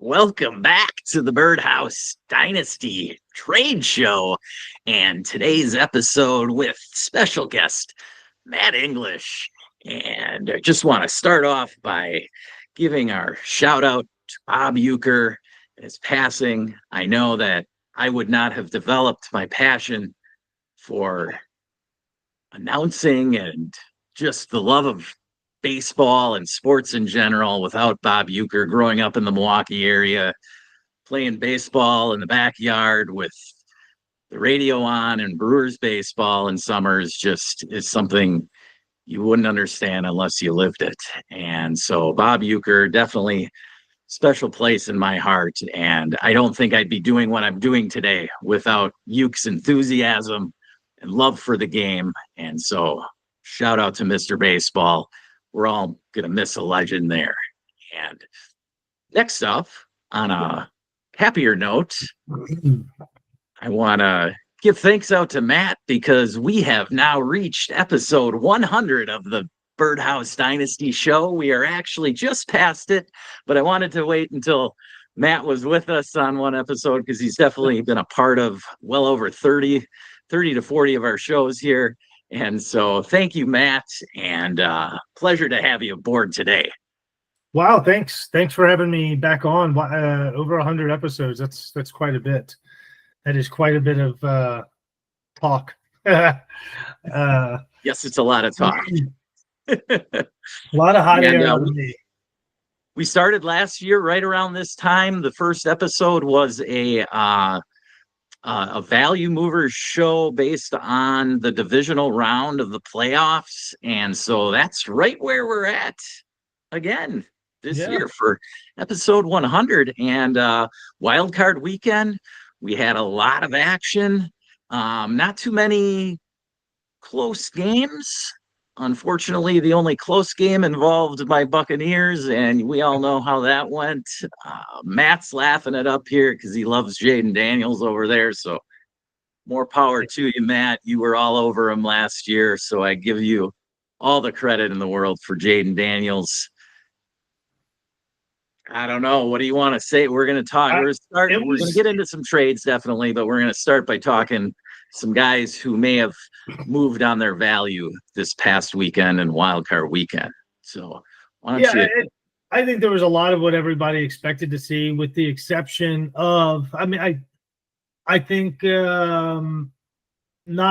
Welcome back to the Birdhouse Dynasty Trade Show, and today's episode with special guest Matt English. And I just want to start off by giving our shout out to Bob Uecker and his passing. I know that I would not have developed my passion for announcing and just the love of baseball and sports in general without Bob Uecker. Growing up in the Milwaukee area, playing baseball in the backyard with the radio on and Brewers baseball in summers just is something you wouldn't understand unless you lived it. And so Bob Uecker, definitely special place in my heart. And I don't think I'd be doing what I'm doing today without Uke's enthusiasm and love for the game. And so shout out to Mr. Baseball. We're all going to miss a legend there. And next up, on a happier note, I want to give thanks out to Matt because we have now reached episode 100 of the Birdhouse Dynasty show. We are actually just past it, but I wanted to wait until Matt was with us on one episode because he's definitely been a part of well over 30 to 40 of our shows here. And so thank you, Matt, and pleasure to have you aboard today. Wow, thanks for having me back on. Over 100 episodes. That's quite a bit. That is quite a bit of talk. Yes, it's a lot of talk. A lot of hot air on me. We started last year right around this time. The first episode was a value movers show based on the divisional round of the playoffs. And so that's right where we're at again this year for episode 100 and wild card weekend. We had a lot of action, not too many close games. Unfortunately, the only close game involved my Buccaneers, and we all know how that went. Matt's laughing it up here because he loves Jaden Daniels over there. So more power to you, Matt. You were all over him last year, so I give you all the credit in the world for Jaden Daniels. I don't know. What do you want to say? We're going to talk. We're going to get into some trades, definitely, but we're going to start by talking some guys who may have moved on their value this past weekend and wildcard weekend. So why don't you? I think there was a lot of what everybody expected to see, with the exception of, I think not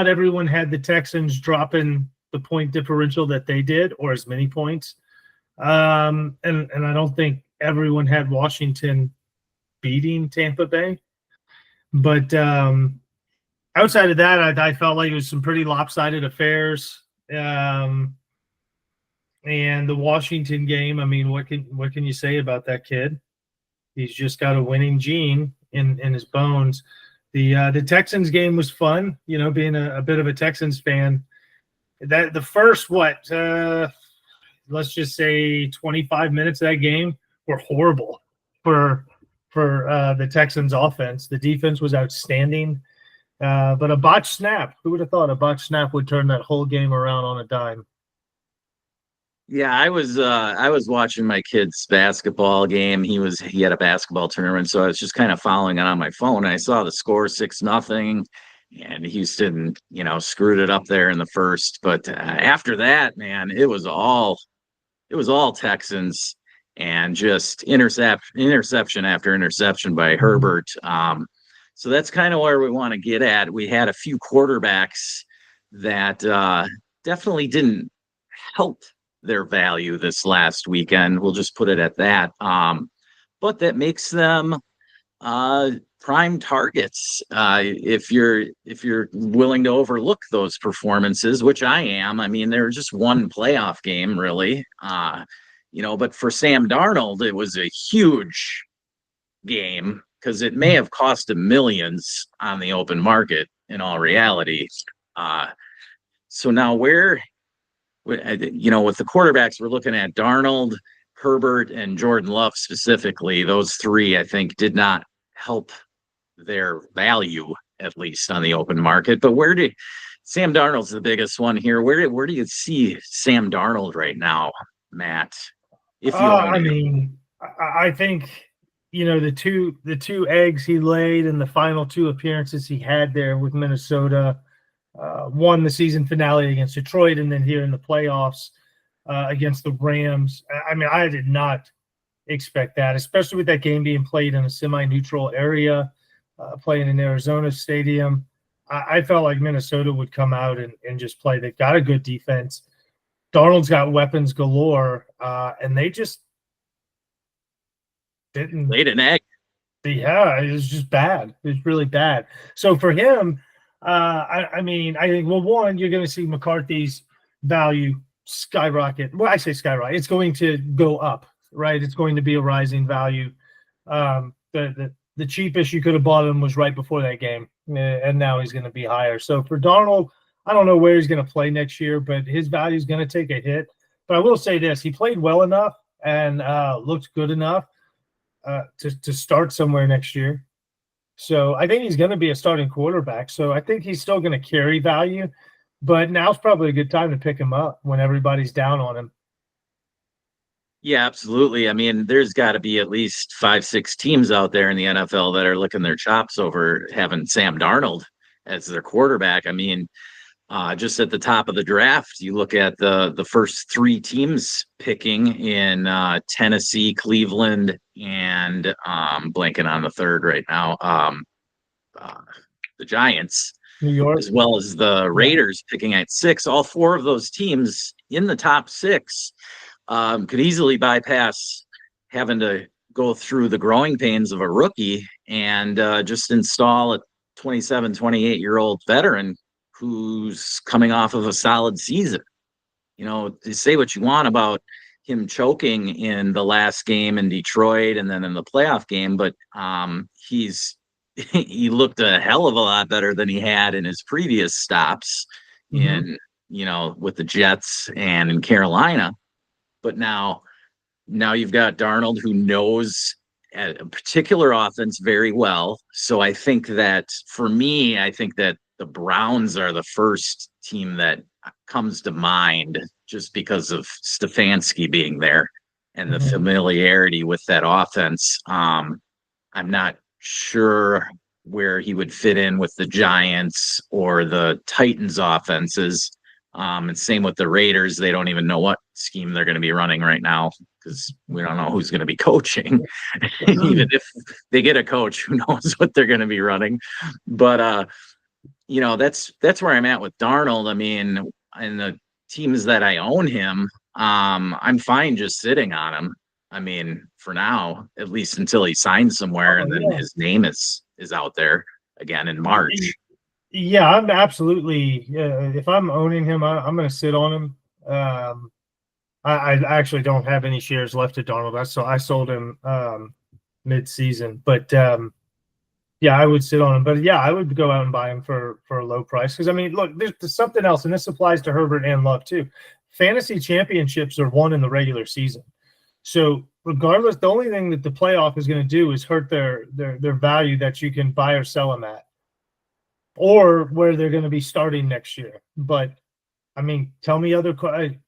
everyone had the Texans dropping the point differential that they did, or as many points. And I don't think everyone had Washington beating Tampa Bay. But outside of that, I felt like it was some pretty lopsided affairs. And the Washington game, I mean, what can you say about that kid? He's just got a winning gene in his bones. The Texans game was fun, being a bit of a Texans fan. That the first let's just say 25 minutes of that game were horrible for the Texans offense. The defense was outstanding. But a botched snap, who would have thought a botched snap would turn that whole game around on a dime? Yeah, I was watching my kid's basketball game. He had a basketball tournament, so I was just kind of following it on my phone. And I saw the score 6-0, and Houston, screwed it up there in the first. But after that, man, it was all Texans and just interception after interception by Herbert. So that's kind of where we want to get at. We had a few quarterbacks that definitely didn't help their value this last weekend. We'll just put it at that. But that makes them prime targets if you're willing to overlook those performances, which I am. I mean, they're just one playoff game, really. But for Sam Darnold, it was a huge game because it may have cost him millions on the open market in all reality. So now with the quarterbacks we're looking at, Darnold, Herbert, and Jordan Love specifically, those three, I think, did not help their value, at least on the open market. But Sam Darnold's the biggest one here. Where do you see Sam Darnold right now, Matt? I think the two eggs he laid in the final two appearances he had there with Minnesota, won the season finale against Detroit, and then here in the playoffs against the Rams. I mean, I did not expect that, especially with that game being played in a semi-neutral area, playing in Arizona Stadium. I felt like Minnesota would come out and just play. They've got a good defense. Darnold's got weapons galore, and they just didn't laid an egg. Yeah, it was just bad. It was really bad. So for him, I think, well, one, you're going to see McCarthy's value skyrocket. Well, I say skyrocket. It's going to go up, right? It's going to be a rising value. The cheapest you could have bought him was right before that game, and now he's going to be higher. So for Darnold, I don't know where he's going to play next year, but his value is going to take a hit. But I will say this: he played well enough and looked good enough to start somewhere next year. So I think he's going to be a starting quarterback. So I think he's still going to carry value, but now's probably a good time to pick him up when everybody's down on him. Yeah, absolutely. I mean, there's got to be at least 5-6 teams out there in the NFL that are licking their chops over having Sam Darnold as their quarterback. I mean, just at the top of the draft, you look at the first 3 teams picking in Tennessee, Cleveland, and blanking on the third right now, the Giants, New York, as well as the Raiders picking at 6. All 4 of those teams in the top 6 could easily bypass having to go through the growing pains of a rookie and just install a 27, 28-year-old veteran who's coming off of a solid season. You know, to say what you want about him choking in the last game in Detroit and then in the playoff game, but he looked a hell of a lot better than he had in his previous stops in, with the Jets and in Carolina. But now you've got Darnold, who knows a particular offense very well. So I think that for me, I think that the Browns are the first team that comes to mind just because of Stefanski being there and the familiarity with that offense. I'm not sure where he would fit in with the Giants or the Titans offenses. And same with the Raiders. They don't even know what scheme they're going to be running right now because we don't know who's going to be coaching. Even if they get a coach, who knows what they're going to be running. But, that's where I'm at with Darnold. I mean, in the teams that I own him, I'm fine just sitting on him. I mean, for now, at least until he signs somewhere and then his name is out there again in March. Yeah, I'm absolutely. If I'm owning him, I'm going to sit on him. I actually don't have any shares left at Darnold. So I sold him mid-season, but I would sit on him. But yeah, I would go out and buy him for a low price because I mean, look, there's something else, and this applies to Herbert and Love too. Fantasy championships are won in the regular season, so regardless, the only thing that the playoff is going to do is hurt their value that you can buy or sell them at, or where they're going to be starting next year. But I mean, tell me other quarterbacks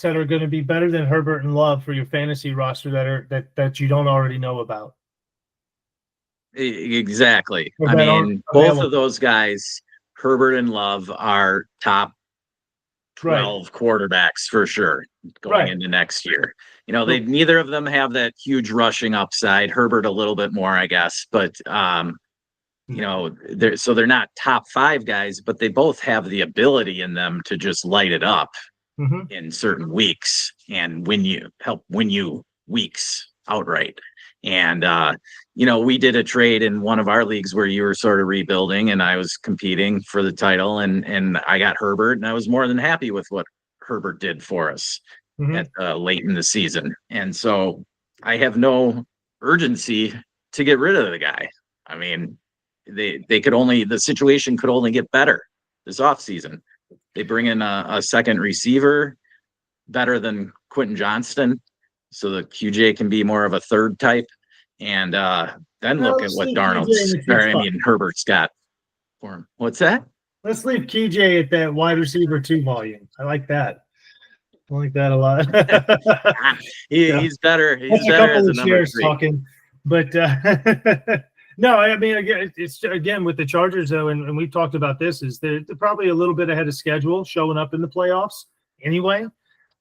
that are going to be better than Herbert and Love for your fantasy roster that you don't already know about. Exactly. I mean, both of those guys, Herbert and Love, are top 12 quarterbacks for sure going into next year. Neither of them have that huge rushing upside. Herbert a little bit more, I guess, but they're not top 5 guys, but they both have the ability in them to just light it up in certain weeks and win you weeks outright. And we did a trade in one of our leagues where you were sort of rebuilding and I was competing for the title, and I got Herbert, and I was more than happy with what Herbert did for us at late in the season. And so I have no urgency to get rid of the guy. I mean, the situation could only get better this offseason. They bring in a second receiver better than Quentin Johnston, so the QJ can be more of a third type. And then look at what Herbert's got for him. What's that? Let's leave KJ at that wide receiver 2 volume. I like that. I like that a lot. He's better. He's That's better a as couple a of number shares 3. talking, but no, I mean, again, it's again with the Chargers though, and we've talked about this, is they're probably a little bit ahead of schedule, showing up in the playoffs anyway.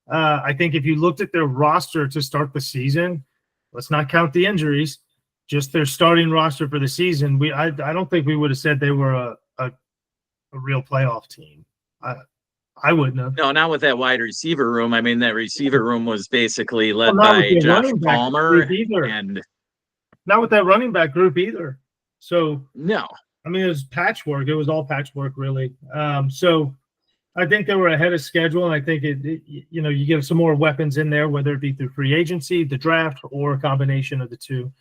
I think if you looked at their roster to start the season, let's not count the injuries, just their starting roster for the season. I don't think we would have said they were a real playoff team. I wouldn't have. No, not with that wide receiver room. I mean, that receiver room was basically led Not with by the Josh running back Palmer, group either. and Not with that running back group either. So no. I mean, it was patchwork. It was all patchwork, really. So I think they were ahead of schedule, and I think you get some more weapons in there, whether it be through free agency, the draft, or a combination of the two.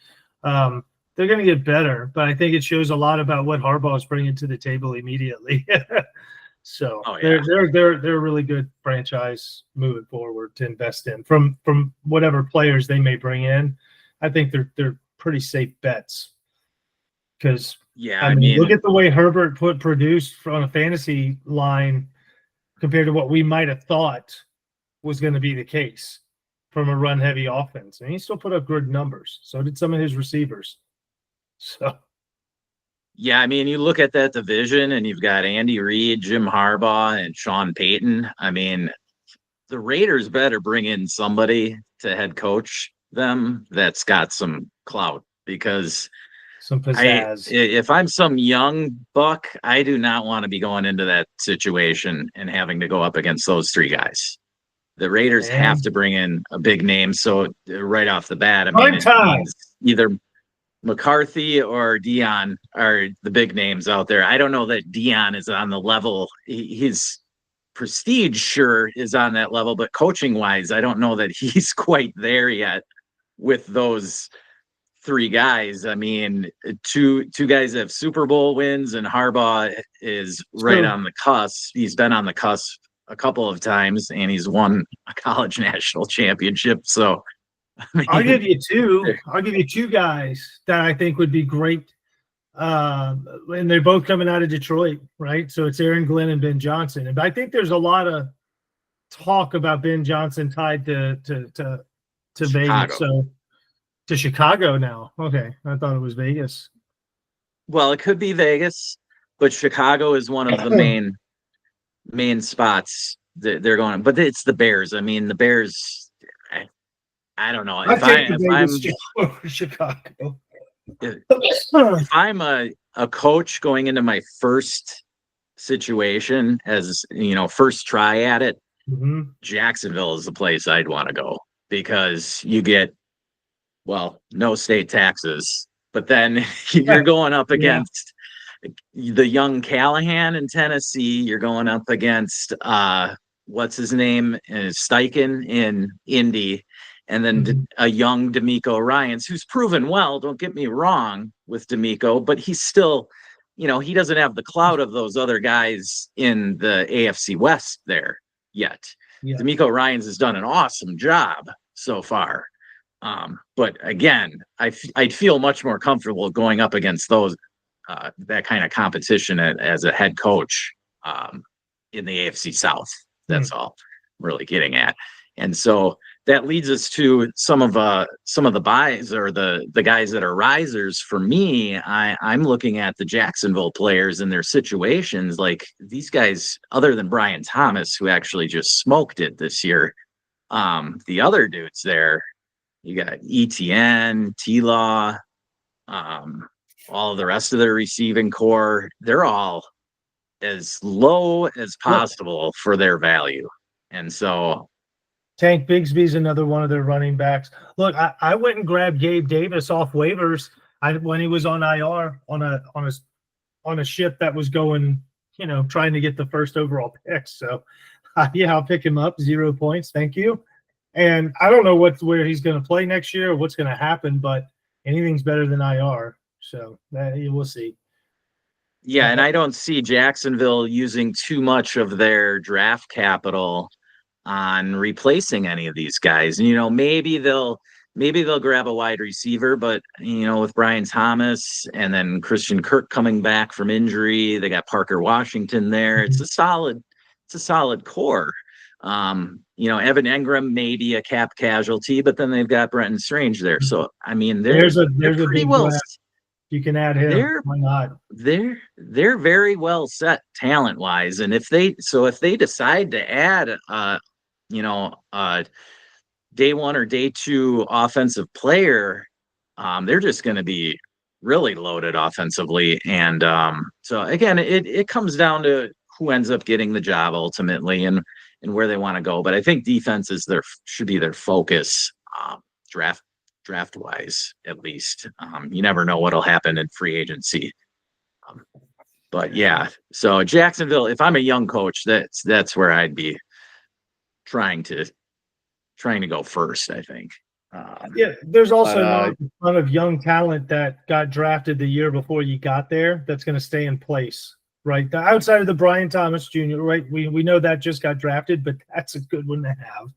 They're going to get better, but I think it shows a lot about what Harbaugh is bringing to the table immediately. So they're a really good franchise moving forward to invest in from whatever players they may bring in. I think they're pretty safe bets because I mean look at the way Herbert produced on a fantasy line compared to what we might have thought was going to be the case from a run heavy offense, and he still put up good numbers. So did some of his receivers. So. Yeah, I mean, you look at that division and you've got Andy Reid, Jim Harbaugh, and Sean Payton. I mean, the Raiders better bring in somebody to head coach them that's got some clout, because some pizzazz. If I'm some young buck, I do not want to be going into that situation and having to go up against those 3 guys. The Raiders have to bring in a big name. So right off the bat, I mean, it means either McCarthy or Dion are the big names out there. I don't know that Dion is on the level. His prestige sure is on that level, but coaching wise, I don't know that he's quite there yet with those 3 guys. I mean, two guys have Super Bowl wins, and Harbaugh is right on the cusp. He's been on the cusp a couple of times, and he's won a college national championship. So I mean, I'll give you 2 guys that I think would be great. And they're both coming out of Detroit, right? So it's Aaron Glenn and Ben Johnson. And I think there's a lot of talk about Ben Johnson tied to Vegas. So to Chicago now. Okay. I thought it was Vegas. Well, it could be Vegas, but Chicago is one of the main spots that they're going. But it's the Bears. I mean, the Bears. I don't know. If I'm a coach going into my first situation, as first try at it, Jacksonville is the place I'd want to go, because you get, no state taxes, but then you're going up against the young Callahan in Tennessee. You're going up against what's his name, Steichen in Indy. And then a young D'Amico Ryans, who's proven well, don't get me wrong with D'Amico, but he's still, he doesn't have the clout of those other guys in the AFC West there yet. Yeah. D'Amico Ryans has done an awesome job so far. But again, I'd feel much more comfortable going up against those, that kind of competition as a head coach in the AFC South. That's all I'm really getting at. And so that leads us to some of the buys, or the guys that are risers. For me, I'm looking at the Jacksonville players and their situations. Like, these guys, other than Brian Thomas, who actually just smoked it this year, the other dudes there, you got ETN, T-Law, all of the rest of their receiving core, they're all as low as possible for their value. And so Tank Bigsby's another one of their running backs. Look, I went and grabbed Gabe Davis off waivers when he was on IR on a ship that was going, trying to get the first overall pick. So, I'll pick him up. 0 points. Thank you. And I don't know where he's going to play next year or what's going to happen, but anything's better than IR. So we'll see. Yeah, and I don't see Jacksonville using too much of their draft capital on replacing any of these guys. And, maybe they'll grab a wide receiver, but, with Brian Thomas and then Christian Kirk coming back from injury, they got Parker Washington there. It's a solid core. Evan Engram may be a cap casualty, but then they've got Brenton Strange there. So I mean, there's a pretty big well. draft. You can add him. Why not? They're very well set talent wise, and if they decide to add day one or day two offensive player, they're just going to be really loaded offensively. And so again, it comes down to who ends up getting the job ultimately and where they want to go. But I think defense should be their focus, draft wise, at least. You never know what'll happen in free agency. But yeah, so Jacksonville, if I'm a young coach, that's where I'd be trying to go first, I think. There's also not a ton of young talent that got drafted the year before you got there that's going to stay in place, right? Outside of the Brian Thomas Jr., right? We know that just got drafted, but that's a good one to have,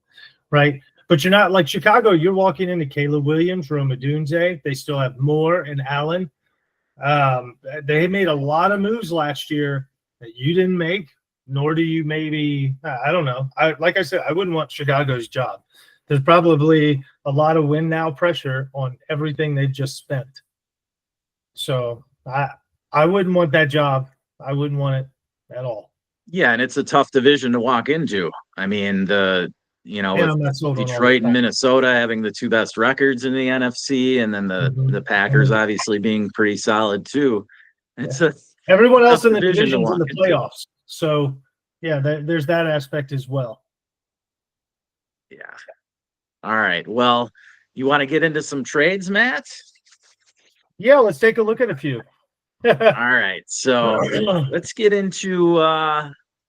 right? But you're not like Chicago. You're walking into Caleb Williams, Rome Odunze. They still have Moore and Allen. They made a lot of moves last year that you didn't make, nor do you maybe. I don't know. Like I said, I wouldn't want Chicago's job. There's probably a lot of win now pressure on everything they just spent. So I wouldn't want that job. I wouldn't want it at all. Yeah, and it's a tough division to walk into. I mean, with Detroit and Minnesota having the two best records in the NFC, and then the Packers obviously being pretty solid too. It's everyone else in the division's in the playoffs. So yeah, there's that aspect as well. Yeah. All right. Well, you want to get into some trades, Matt? Yeah, let's take a look at a few. All right. So let's get into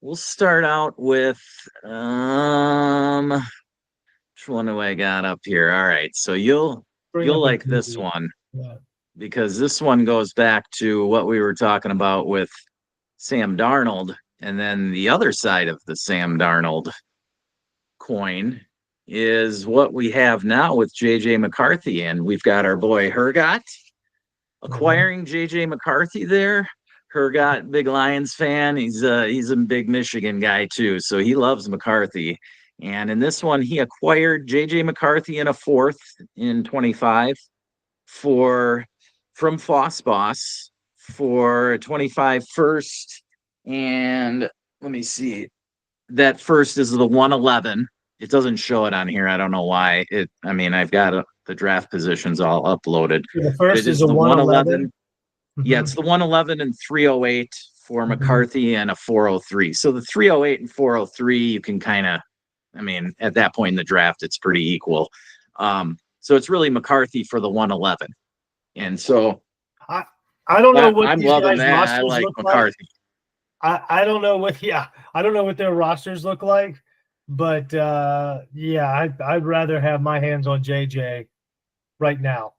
we'll start out with which one do I got up here? All right. So you'll like this one because this one goes back to what we were talking about with Sam Darnold, and then the other side of the Sam Darnold coin is what we have now with JJ McCarthy, and we've got our boy Hergot acquiring JJ McCarthy there. Hergot, big Lions fan. He's a big Michigan guy too, so he loves McCarthy. And in this one, he acquired JJ McCarthy in a fourth in 25 from Foss for 25 first. And let me see. That first is the 111. It doesn't show it on here. I don't know why. I've got the draft positions all uploaded. So the first is the 111. Yeah, it's the 111 and 308 for McCarthy and a 403. So the 308 and 403, you can kind of, at that point in the draft, it's pretty equal. So it's really McCarthy for the 111. And so I don't know what I'm these loving guys' that. rosters I like look McCarthy. Like. I don't know what their rosters look like. But I'd rather have my hands on JJ right now.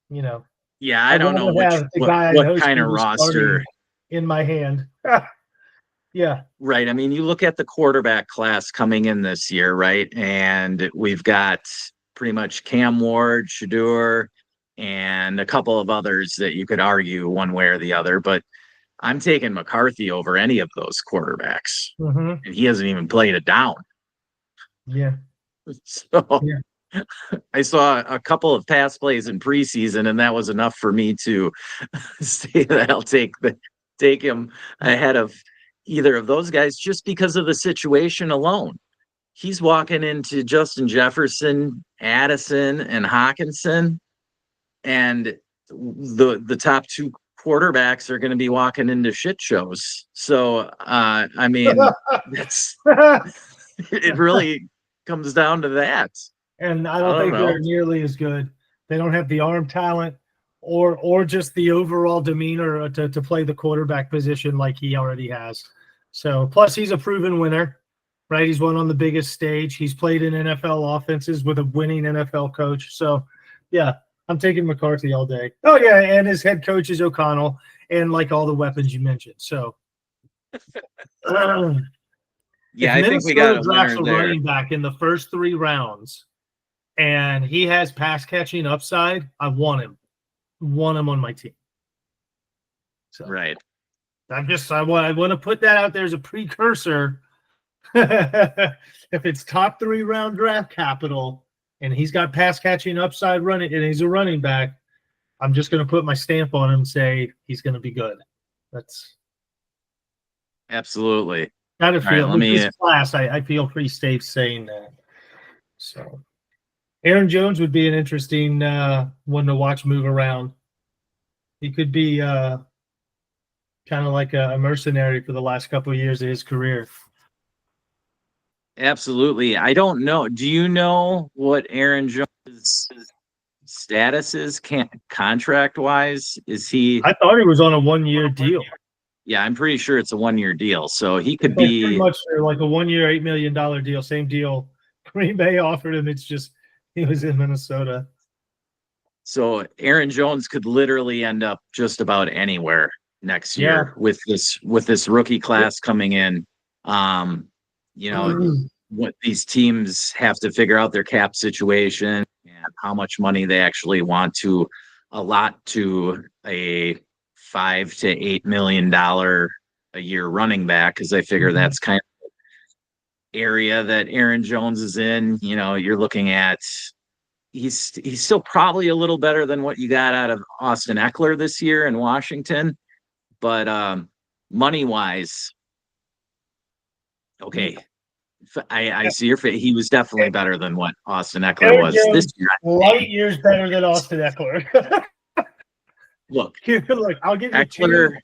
Yeah, I don't know what kind of roster in my hand. Yeah. Right. You look at the quarterback class coming in this year, right? And we've got pretty much Cam Ward, Shedeur, and a couple of others that you could argue one way or the other. But I'm taking McCarthy over any of those quarterbacks. And he hasn't even played it down. Yeah. So I saw a couple of pass plays in preseason, and that was enough for me to say that I'll take him ahead of either of those guys just because of the situation alone. He's walking into Justin Jefferson, Addison, and Hawkinson, and the top two quarterbacks are going to be walking into shit shows. So, that's it really comes down to that. And I don't think they're nearly as good. They don't have the arm talent or just the overall demeanor to play the quarterback position like he already has. So plus he's a proven winner, right? He's won on the biggest stage. He's played in NFL offenses with a winning NFL coach. So yeah, I'm taking McCarthy all day. Oh yeah, and his head coach is O'Connell, and like all the weapons you mentioned. So yeah, I think we got a winner there. Running back in the first 3 rounds, and he has pass catching upside. I want him on my team. So, right. I want to put that out there as a precursor If it's top 3 round draft capital and he's got pass catching upside running and he's a running back, I'm just going to put my stamp on him and say he's going to be good. That's absolutely. got to feel. Right, With this class, I feel pretty safe saying that. So, Aaron Jones would be an interesting one to watch move around. He could be kind of like a mercenary for the last couple of years of his career. Absolutely. I don't know. Do you know what Aaron Jones' status is contract wise? Is he? I thought he was on a 1-year deal. Yeah, I'm pretty sure it's a 1-year deal. So he could be pretty much like a 1-year, $8 million deal. Same deal Green Bay offered him. It's just he was in Minnesota. So Aaron Jones could literally end up just about anywhere next year with this rookie class coming in. What these teams have to figure out their cap situation and how much money they actually want to allot to a $5 to $8 million a year running back, because I figure that's kind of the area that Aaron Jones is in. You're looking at he's still probably a little better than what you got out of Austin Eckler this year in Washington, but money wise, okay. I see your face. He was definitely better than what Austin Eckler was this year. Light years better than Austin Eckler. Look, I'll give you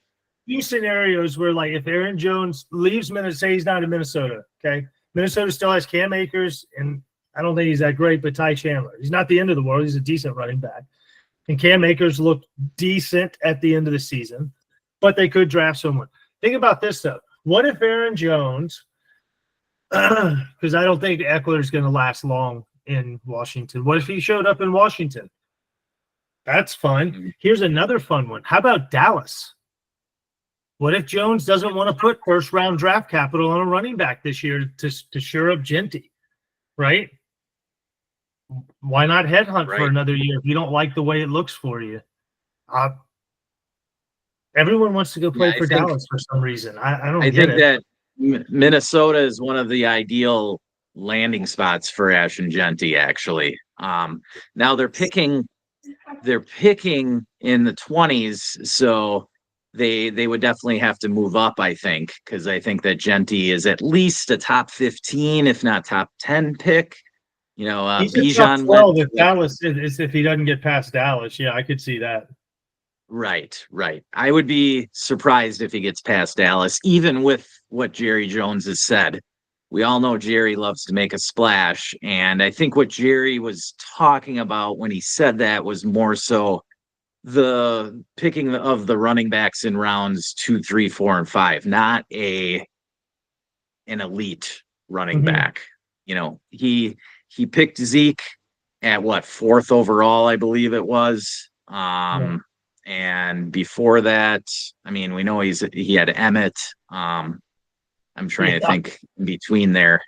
two scenarios where, like, if Aaron Jones leaves Minnesota, say he's not in Minnesota, okay? Minnesota still has Cam Akers, and I don't think he's that great, but Ty Chandler. He's not the end of the world. He's a decent running back. And Cam Akers looked decent at the end of the season, but they could draft someone. Think about this, though. What if Aaron Jones – because I don't think Eckler is going to last long in Washington. What if he showed up in Washington? That's fun. Here's another fun one. How about Dallas? What if Jones doesn't want to put first-round draft capital on a running back this year to shore up Genty, right? Why not headhunt for another year if you don't like the way it looks for you? Everyone wants to go play for Dallas for some reason. I don't get it. That Minnesota is one of the ideal landing spots for Ash and Genty, actually. Now they're picking in the 20s, so they would definitely have to move up, I think, because I think that Genty is at least a top 15, if not top 10 pick. He's Bijan top 12 if Dallas is if he doesn't get past Dallas. Yeah, I could see that. Right. I would be surprised if he gets past Dallas, even with what Jerry Jones has said. We all know Jerry loves to make a splash, and I think what Jerry was talking about when he said that was more so the picking of the running backs in rounds 2, 3, 4, and 5, not an elite running back. He picked Zeke at what, 4th overall, I believe it was. And before that, I mean, we know he had Emmett. I'm trying to think in between there.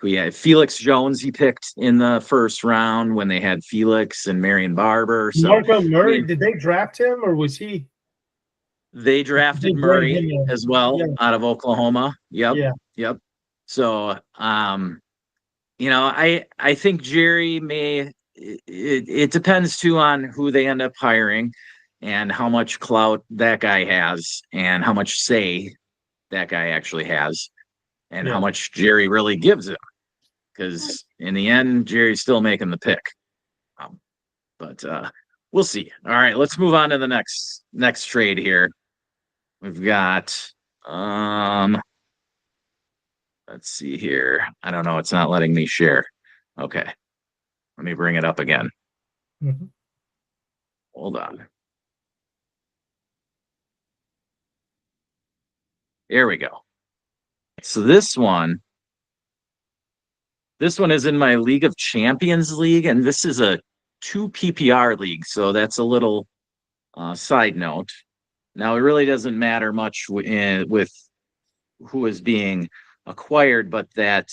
We had Felix Jones he picked in the first round when they had Felix and Marion Barber. So Marco Murray, did they draft him or was he? They drafted Murray as well out of Oklahoma. Yep. So, I think Jerry may. It depends too on who they end up hiring and how much clout that guy has and how much say that guy actually has and how much Jerry really gives him. Because in the end, Jerry's still making the pick. But we'll see. All right, let's move on to the next trade here. We've got, let's see here. I don't know. It's not letting me share. Okay. Let me bring it up again. Hold on. There we go. So this one is in my League of Champions league, and this is a 2 PPR league. So that's a little side note. Now, it really doesn't matter much with who is being acquired, but that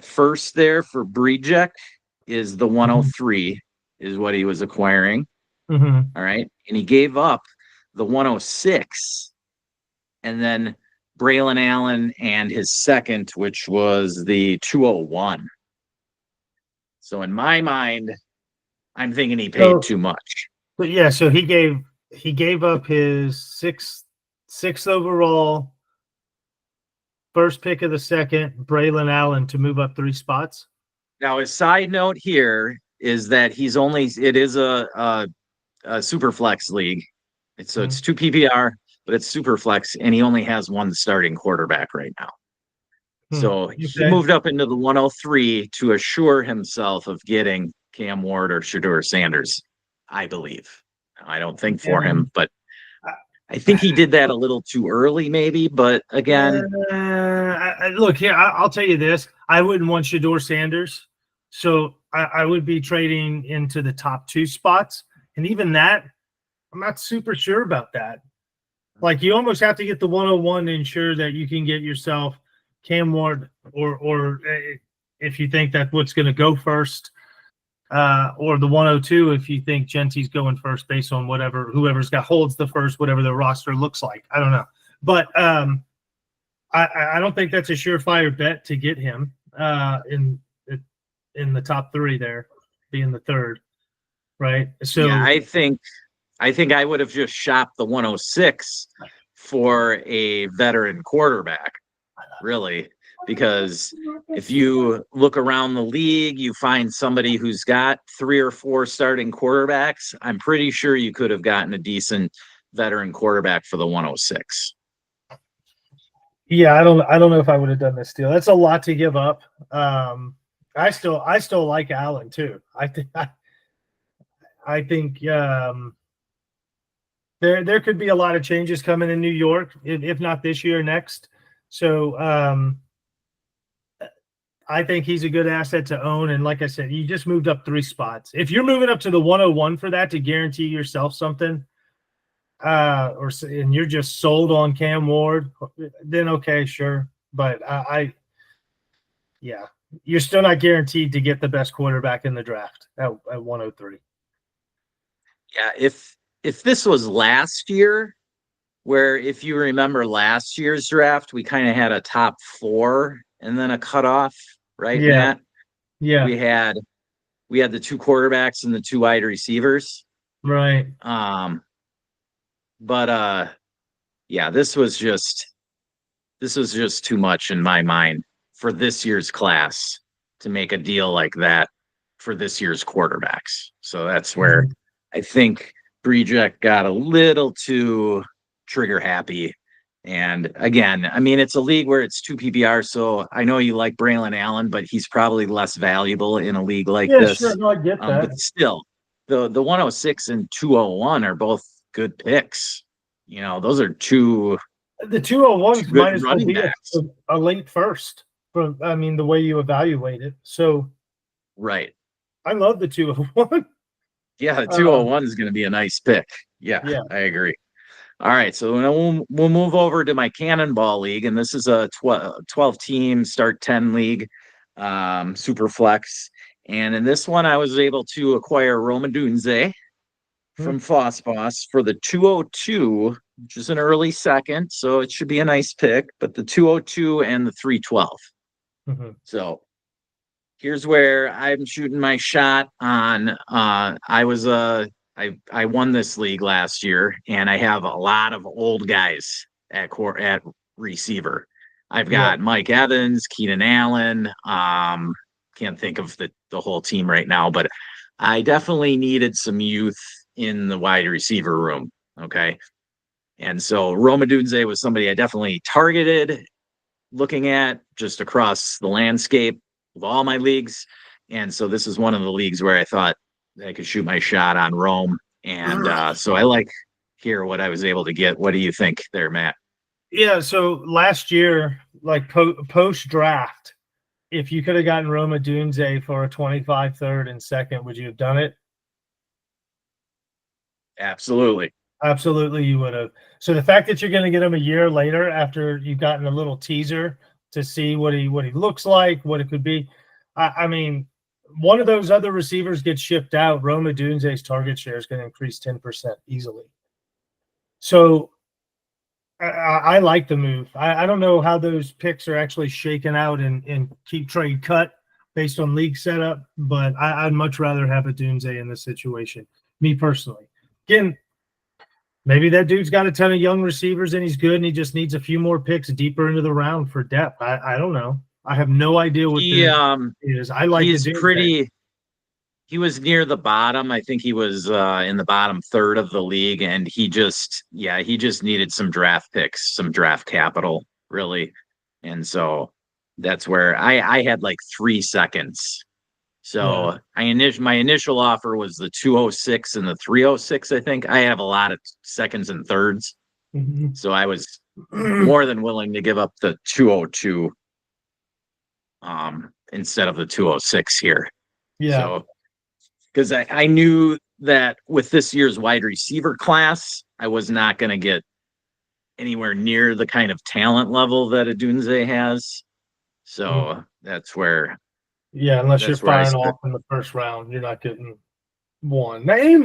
first there for Breejek is the 103 is what he was acquiring. All right. And he gave up the 106. And then Braylon Allen, and his second, which was the 201. So in my mind, I'm thinking he paid too much. But yeah, so he gave up his sixth overall, first pick of the second, Braylon Allen, to move up 3 spots. Now, a side note here is that it is a super flex league. It's 2 PPR, but it's super flex, and he only has one starting quarterback right now. So he moved up into the 103 to assure himself of getting Cam Ward or Shedeur Sanders, I believe. I don't think for him, but I think he did that a little too early, maybe. But again, look here, I'll tell you this: I wouldn't want Shedeur Sanders, so I would be trading into the top 2 spots, and even that, I'm not super sure about that. Like, you almost have to get the 101 to ensure that you can get yourself Cam Ward, or if you think that what's going to go first, or the 102 if you think Gentry's going first based on whoever's holds the first, whatever the roster looks like. I don't know, but I don't think that's a surefire bet to get him in the top 3 there, being the third, right? So yeah, I think I would have just shopped the 106 for a veteran quarterback, really, because if you look around the league, you find somebody who's got 3 or 4 starting quarterbacks. I'm pretty sure you could have gotten a decent veteran quarterback for the 106. Yeah, I don't know if I would have done this deal. That's a lot to give up. I still like Allen too. I think there could be a lot of changes coming in New York, if not this year, next. So I think he's a good asset to own. And like I said, you just moved up 3 spots. If you're moving up to the 101 for that to guarantee yourself something, and you're just sold on Cam Ward, then okay, sure. But yeah, you're still not guaranteed to get the best quarterback in the draft at 103. Yeah, if this was last year, where if you remember last year's draft, we kind of had a top 4 and then a cutoff, right, Yeah. Matt? Yeah. We had the 2 quarterbacks and the 2 wide receivers. Right. But yeah, this was just too much in my mind for this year's class to make a deal like that for this year's quarterbacks. So that's where I think Brejack got a little too trigger happy. And again, I mean, it's a league where it's 2 PPR, so I know you like Braylon Allen, but he's probably less valuable in a league like this. Sure, no, I get that. But still, the 106 and 201 are both good picks. You know, those are 2. The 201s might as well be backs. a late first. I mean, the way you evaluate it. So, right. I love the 201. Yeah, the 201 is going to be a nice pick. Yeah, I agree. All right, so we'll move over to my Cannonball League, and this is a 12-team start 10 league, super flex. And in this one, I was able to acquire Roma Dunze from Foss for the 202, which is an early second, so it should be a nice pick. But the 202 and the 312. So here's where I'm shooting my shot on. I won this league last year, and I have a lot of old guys at receiver. I've got Mike Evans, Keenan Allen. Can't think of the whole team right now, but I definitely needed some youth in the wide receiver room. Okay. And so Roma Dunze was somebody I definitely targeted, looking at just across the landscape of all my leagues. And so this is one of the leagues where I thought I could shoot my shot on Rome. And so I like here what I was able to get. What do you think there, Matt? Yeah. So last year, like post draft, if you could have gotten Roma Dunze for a 25 third and second, would you have done it? Absolutely. Absolutely, you would have. So the fact that you're going to get him a year later after you've gotten a little teaser to see what he looks like, what it could be. I mean, one of those other receivers gets shipped out, Roma Dunze's target share is going to increase 10% easily. So I like the move. I don't know how those picks are actually shaken out in keep trade cut based on league setup, but I'd much rather have a Dunze in this situation, me personally. Again, maybe that dude's got a ton of young receivers and he's good and he just needs a few more picks deeper into the round for depth. I don't know. I have no idea what the is. I like he's the pretty. He was near the bottom. I think he was in the bottom third of the league, and he just needed some draft picks, some draft capital, really. And so that's where I had like 3 seconds. So my initial offer was the 206 and the 306. I think I have a lot of seconds and thirds. Mm-hmm. So I was more than willing to give up the 202 instead of the 206 here. Yeah. So because I knew that with this year's wide receiver class, I was not going to get anywhere near the kind of talent level that a Dunze has. So that's where. Yeah, unless you're firing off in the first round, you're not getting one. Now, he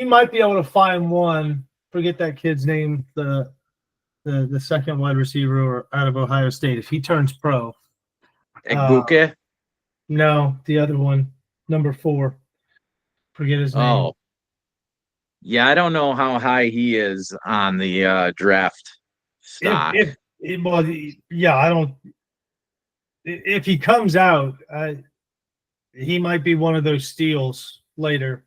might be able to find one. Forget that kid's name, the second wide receiver out of Ohio State. If he turns pro. Egbuke? No, the other one. Number 4. Forget his name. Oh. Yeah, I don't know how high he is on the draft stock. I don't. If he comes out, he might be one of those steals later.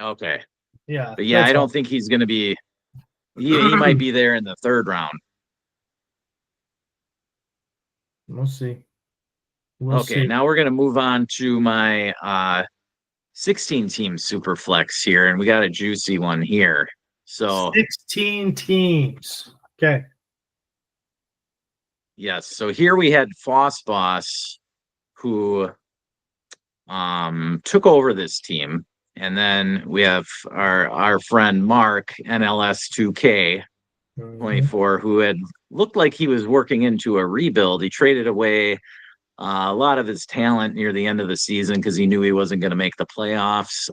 Okay. Yeah. But yeah, I don't think he's going to be. He might be there in the 3rd round. We'll see. Now we're going to move on to my 16-team super flex here, and we got a juicy one here. So 16 teams. Okay. Yes. So here we had Boss, who took over this team, and then we have our friend Mark NLS2K 24, who had looked like he was working into a rebuild. He traded away a lot of his talent near the end of the season because he knew he wasn't going to make the playoffs.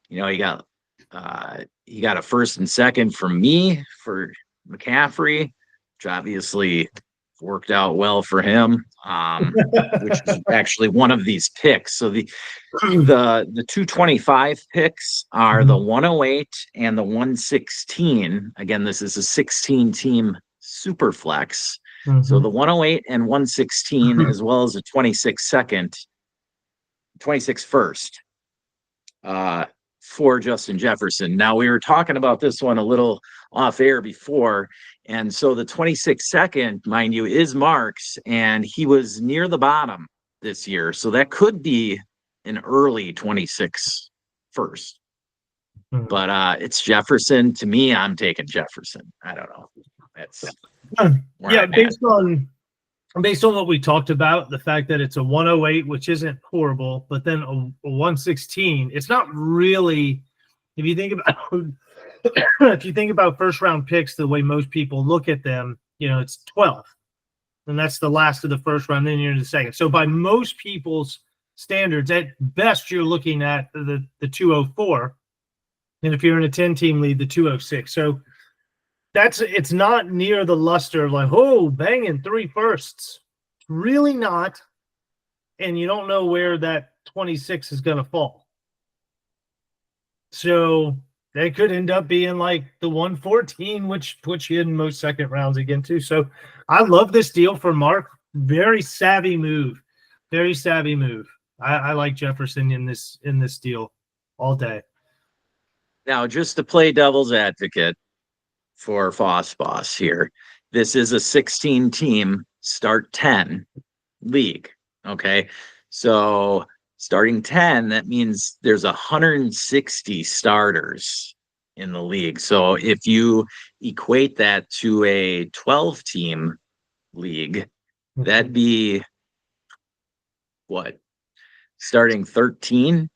He got a 1st and 2nd from me for McCaffrey, which obviously worked out well for him, which is actually one of these picks. So the 225 picks are the 108 and the 116. Again, this is a 16-team super flex. So the 108 and 116, as well as a 26 first for Justin Jefferson. Now, we were talking about this one a little off air before. And so the 26 second, mind you, is Mark's, and he was near the bottom this year. So that could be an early 26 first. But it's Jefferson. To me, I'm taking Jefferson. I don't know. That's based on what we talked about, the fact that it's a 108, which isn't horrible, but then a 116, it's not really. If you think about first round picks, the way most people look at them, it's 12, and that's the last of the first round. Then you're in the second. So by most people's standards, at best, you're looking at the 204, and if you're in a 10-team league, the 206. So it's not near the luster of like, oh, banging 3 firsts. Really not. And you don't know where that 26 is going to fall. So they could end up being like the 114, which puts you in most second rounds again, too. So I love this deal for Mark. Very savvy move. Very savvy move. I like Jefferson in this deal all day. Now, just to play devil's advocate for Boss here, this is a 16-team start 10 league. Okay, so starting 10, that means there's 160 starters in the league. So if you equate that to a 12-team league, that'd be what? Starting 13?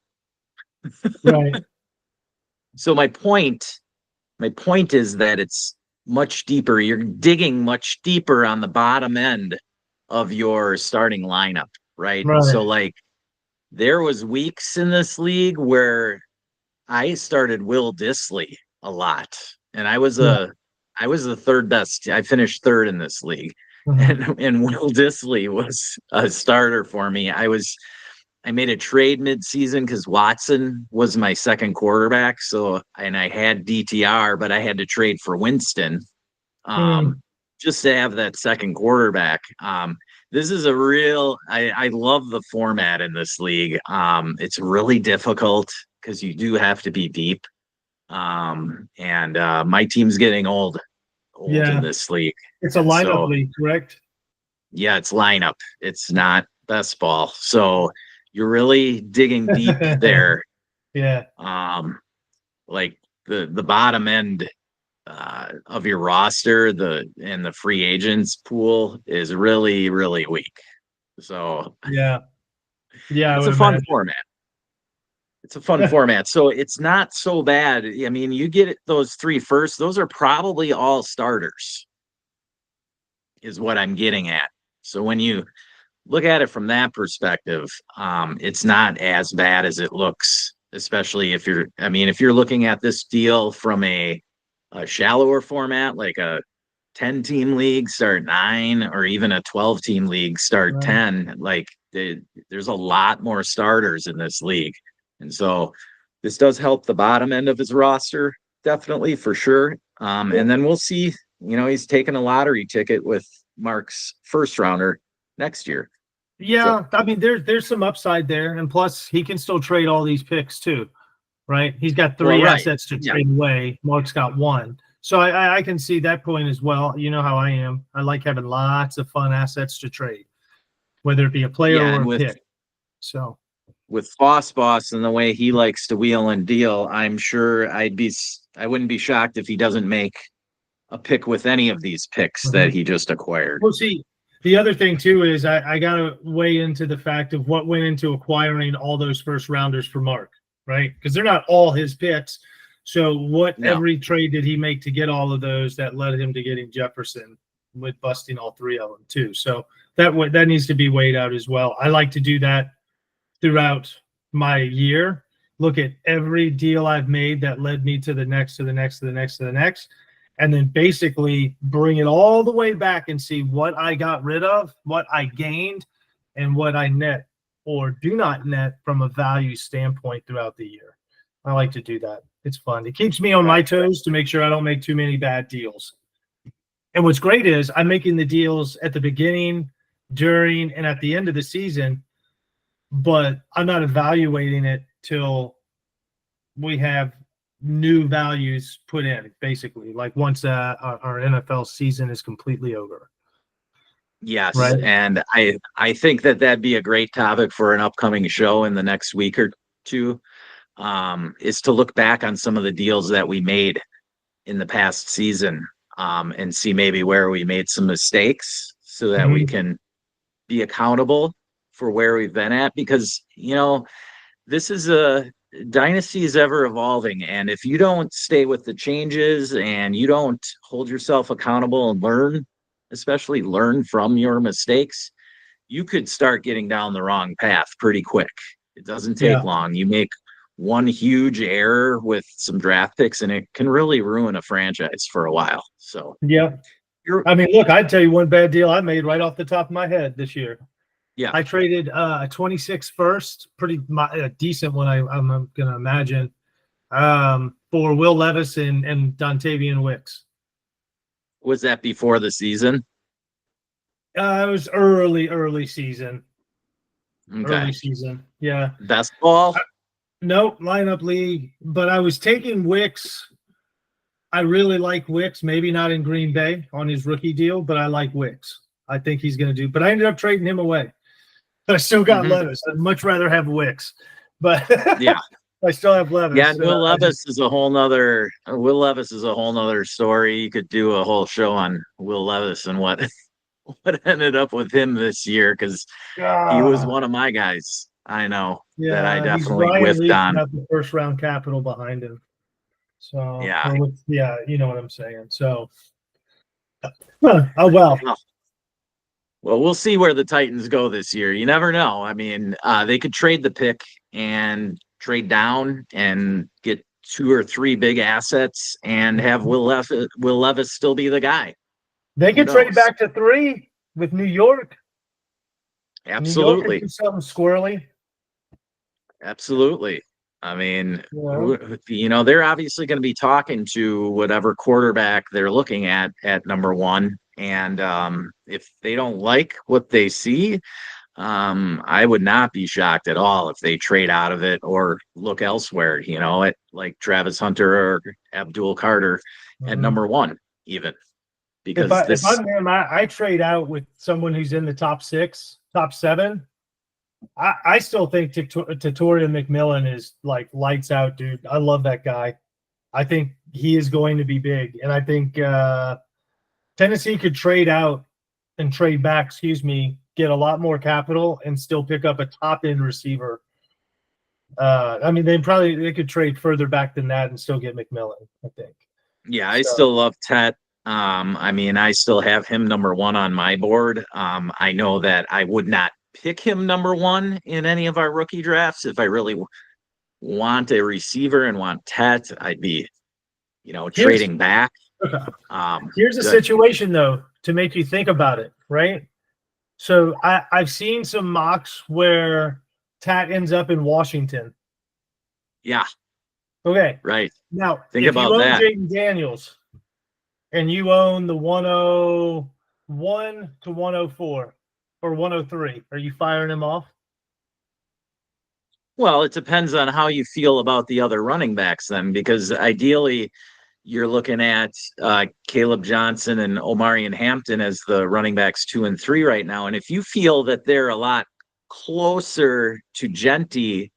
Right. So my point is that it's much deeper. You're digging much deeper on the bottom end of your starting lineup, right? So like there was weeks in this league where I started Will Dissly a lot, and I was a I was the third best. I finished third in this league. And Will Dissly was a starter for me. I made a trade midseason because Watson was my second quarterback. So, and I had DTR, but I had to trade for Winston just to have that second quarterback. This is I love the format in this league. It's really difficult because you do have to be deep. And my team's getting old in this league. It's a lineup league, correct? Yeah, it's lineup. It's not best ball. So you're really digging deep there. Yeah. Like the bottom end of your roster, and the free agents pool is really, really weak. So yeah, it's a fun format. It's a fun format. So it's not so bad. I mean, you get those three first, those are probably all starters, is what I'm getting at. So when you look at it from that perspective, it's not as bad as it looks, especially if you're looking at this deal from a shallower format, like a 10-team league start 9, or even a 12-team league start 10. Like there's a lot more starters in this league. And so this does help the bottom end of his roster, definitely, for sure. And then we'll see, he's taking a lottery ticket with Mark's first rounder next year. Yeah. So, I mean, there's some upside there. And plus he can still trade all these picks too, right? He's got 3 assets to trade away. Mark's got 1. So I can see that point as well. You know how I am. I like having lots of fun assets to trade, whether it be a player or a pick. So with Boss and the way he likes to wheel and deal, I'm sure I wouldn't be shocked if he doesn't make a pick with any of these picks that he just acquired. Well, see, the other thing too is I got to weigh into the fact of what went into acquiring all those first rounders for Mark, right? Because they're not all his picks. So every trade did he make to get all of those that led him to getting Jefferson, with busting all 3 of them too? So that needs to be weighed out as well. I like to do that throughout my year. Look at every deal I've made that led me to the next, to the next, to the next, to the next, and then basically bring it all the way back and see what I got rid of, what I gained, and what I net or do not net from a value standpoint throughout the year. I like to do that. It's fun. It keeps me on my toes to make sure I don't make too many bad deals. And what's great is I'm making the deals at the beginning, during, and at the end of the season, but I'm not evaluating it till we have new values put in, basically, like once our NFL season is completely over. Yes, right? And I think that'd be a great topic for an upcoming show in the next week or two, is to look back on some of the deals that we made in the past season, and see maybe where we made some mistakes so that we can be accountable for where we've been at, because this is Dynasty is ever evolving, and if you don't stay with the changes and you don't hold yourself accountable and especially learn from your mistakes, you could start getting down the wrong path pretty quick. It doesn't take long. You make one huge error with some draft picks and it can really ruin a franchise for a while. So I mean, look, I'd tell you one bad deal I made right off the top of my head this year. Yeah, I traded a 26 first, a decent one, I'm going to imagine, for Will Levis and Dontavian Wicks. Was that before the season? It was early season. Okay. Early season, yeah. Best ball? Nope, lineup league. But I was taking Wicks. I really like Wicks. Maybe not in Green Bay on his rookie deal, but I like Wicks. I think he's going to do. But I ended up trading him away. But I still got Levis. I'd much rather have Wicks. But yeah, I still have Levis. Yeah, and Will Levis is a whole nother. Will Levis is a whole nother story. You could do a whole show on Will Levis and what ended up with him this year, because he was one of my guys. I know that I definitely whiffed on. Have the first round capital behind him. So you know what I'm saying. So, oh well. Well, we'll see where the Titans go this year. You never know. I mean, they could trade the pick and trade down and get 2 or 3 big assets and have Will Levis still be the guy. They Who could trade knows? back to 3 with New York. New York could Absolutely. do something squirrely. Absolutely. I mean, Yeah. they're obviously going to be talking to whatever quarterback they're looking at number 1. And if they don't like what they see, I would not be shocked at all if they trade out of it or look elsewhere, at like Travis Hunter or Abdul Carter at number 1, even. Because If I'm him, I trade out with someone who's in the top 6, top 7. I still think Tatoria McMillan is like lights out, dude. I love that guy. I think he is going to be big, and I think Tennessee could trade out and trade back. Get a lot more capital and still pick up a top end receiver. I mean, they could trade further back than that and still get McMillan, I think. Yeah, I still love Tet. I mean, I still have him number 1 on my board. I know that I would not pick him number 1 in any of our rookie drafts. If I really want a receiver and want Tet, I'd be, trading back. Here's a situation, though, to make you think about it, right? So I've seen some mocks where Tat ends up in Washington. Yeah. Okay. Right. Now, think if about you own that. Jaden Daniels and you own the 101 to 104 or 103, are you firing him off? Well, it depends on how you feel about the other running backs then, because ideally you're looking at Caleb Johnson and Omarion Hampton as the running backs 2 and 3 right now. And if you feel that they're a lot closer to Genty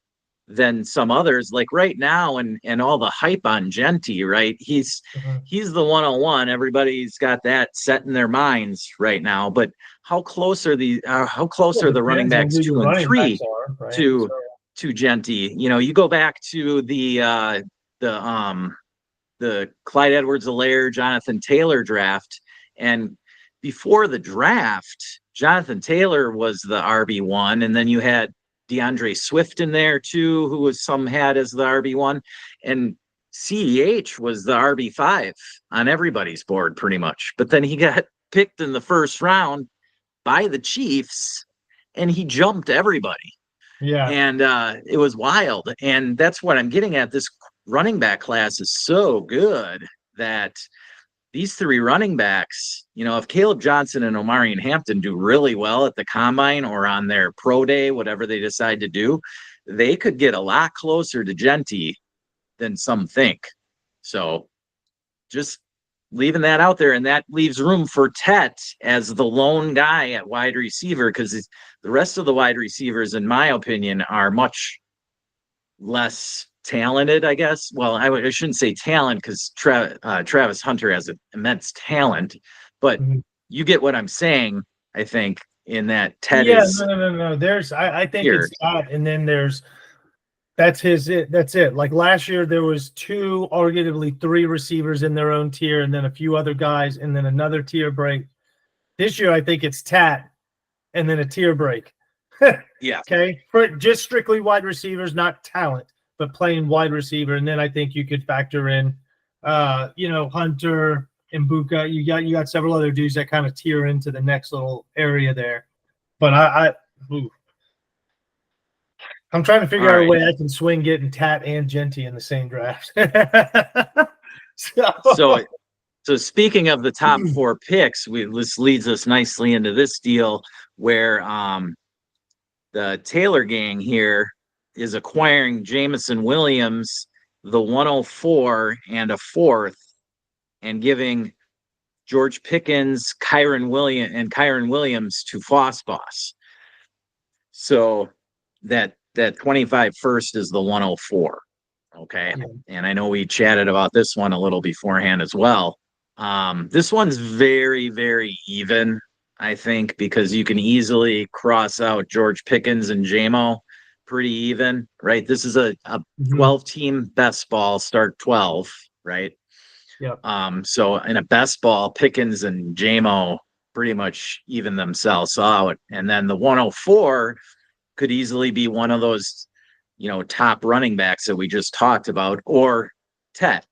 than some others, like right now, and all the hype on Genty, right? He's the 101. Everybody's got that set in their minds right now. But how close are the running backs 2 and 3 to Genty? You go back to the Clyde Edwards-Helaire, Jonathan Taylor draft. And before the draft, Jonathan Taylor was the RB1. And then you had DeAndre Swift in there too, who some had as the RB1. And CEH was the RB5 on everybody's board pretty much. But then he got picked in the first round by the Chiefs and he jumped everybody. Yeah. And it was wild. And that's what I'm getting at. This running back class is so good that these 3 running backs, if Caleb Johnson and Omarion Hampton do really well at the combine or on their pro day, whatever they decide to do, they could get a lot closer to Genty than some think. So just leaving that out there, and that leaves room for Tet as the lone guy at wide receiver, because the rest of the wide receivers, in my opinion, are much less talented, I guess. Well, I shouldn't say talent, because Travis Hunter has an immense talent, but you get what I'm saying, I think, in that Tet is. No. I think here. It's that, and then that's it. Like last year, there was 2, arguably 3 receivers in their own tier, and then a few other guys, and then another tier break. This year, I think it's Tat, and then a tier break. Yeah. Okay. For just strictly wide receivers, not talent, but playing wide receiver. And then I think you could factor in, Hunter and Buka. You got several other dudes that kind of tier into the next little area there. But I'm trying to figure out a way I can swing getting Tat and Genty in the same draft. So speaking of the top 4 picks, this leads us nicely into this deal where the Taylor gang here is acquiring Jameson Williams, the 104 and a 4th, and giving George Pickens, Kyron Williams to Foss. So that 25 first is the 104. Okay. Yeah. And I know we chatted about this one a little beforehand as well. This one's very, very even, I think, because you can easily cross out George Pickens and JMO pretty even, right? This is a 12-team best ball, start 12, right? Yeah. So in a best ball, Pickens and JMO pretty much even themselves out. And then the 104 could easily be one of those, top running backs that we just talked about, or 10.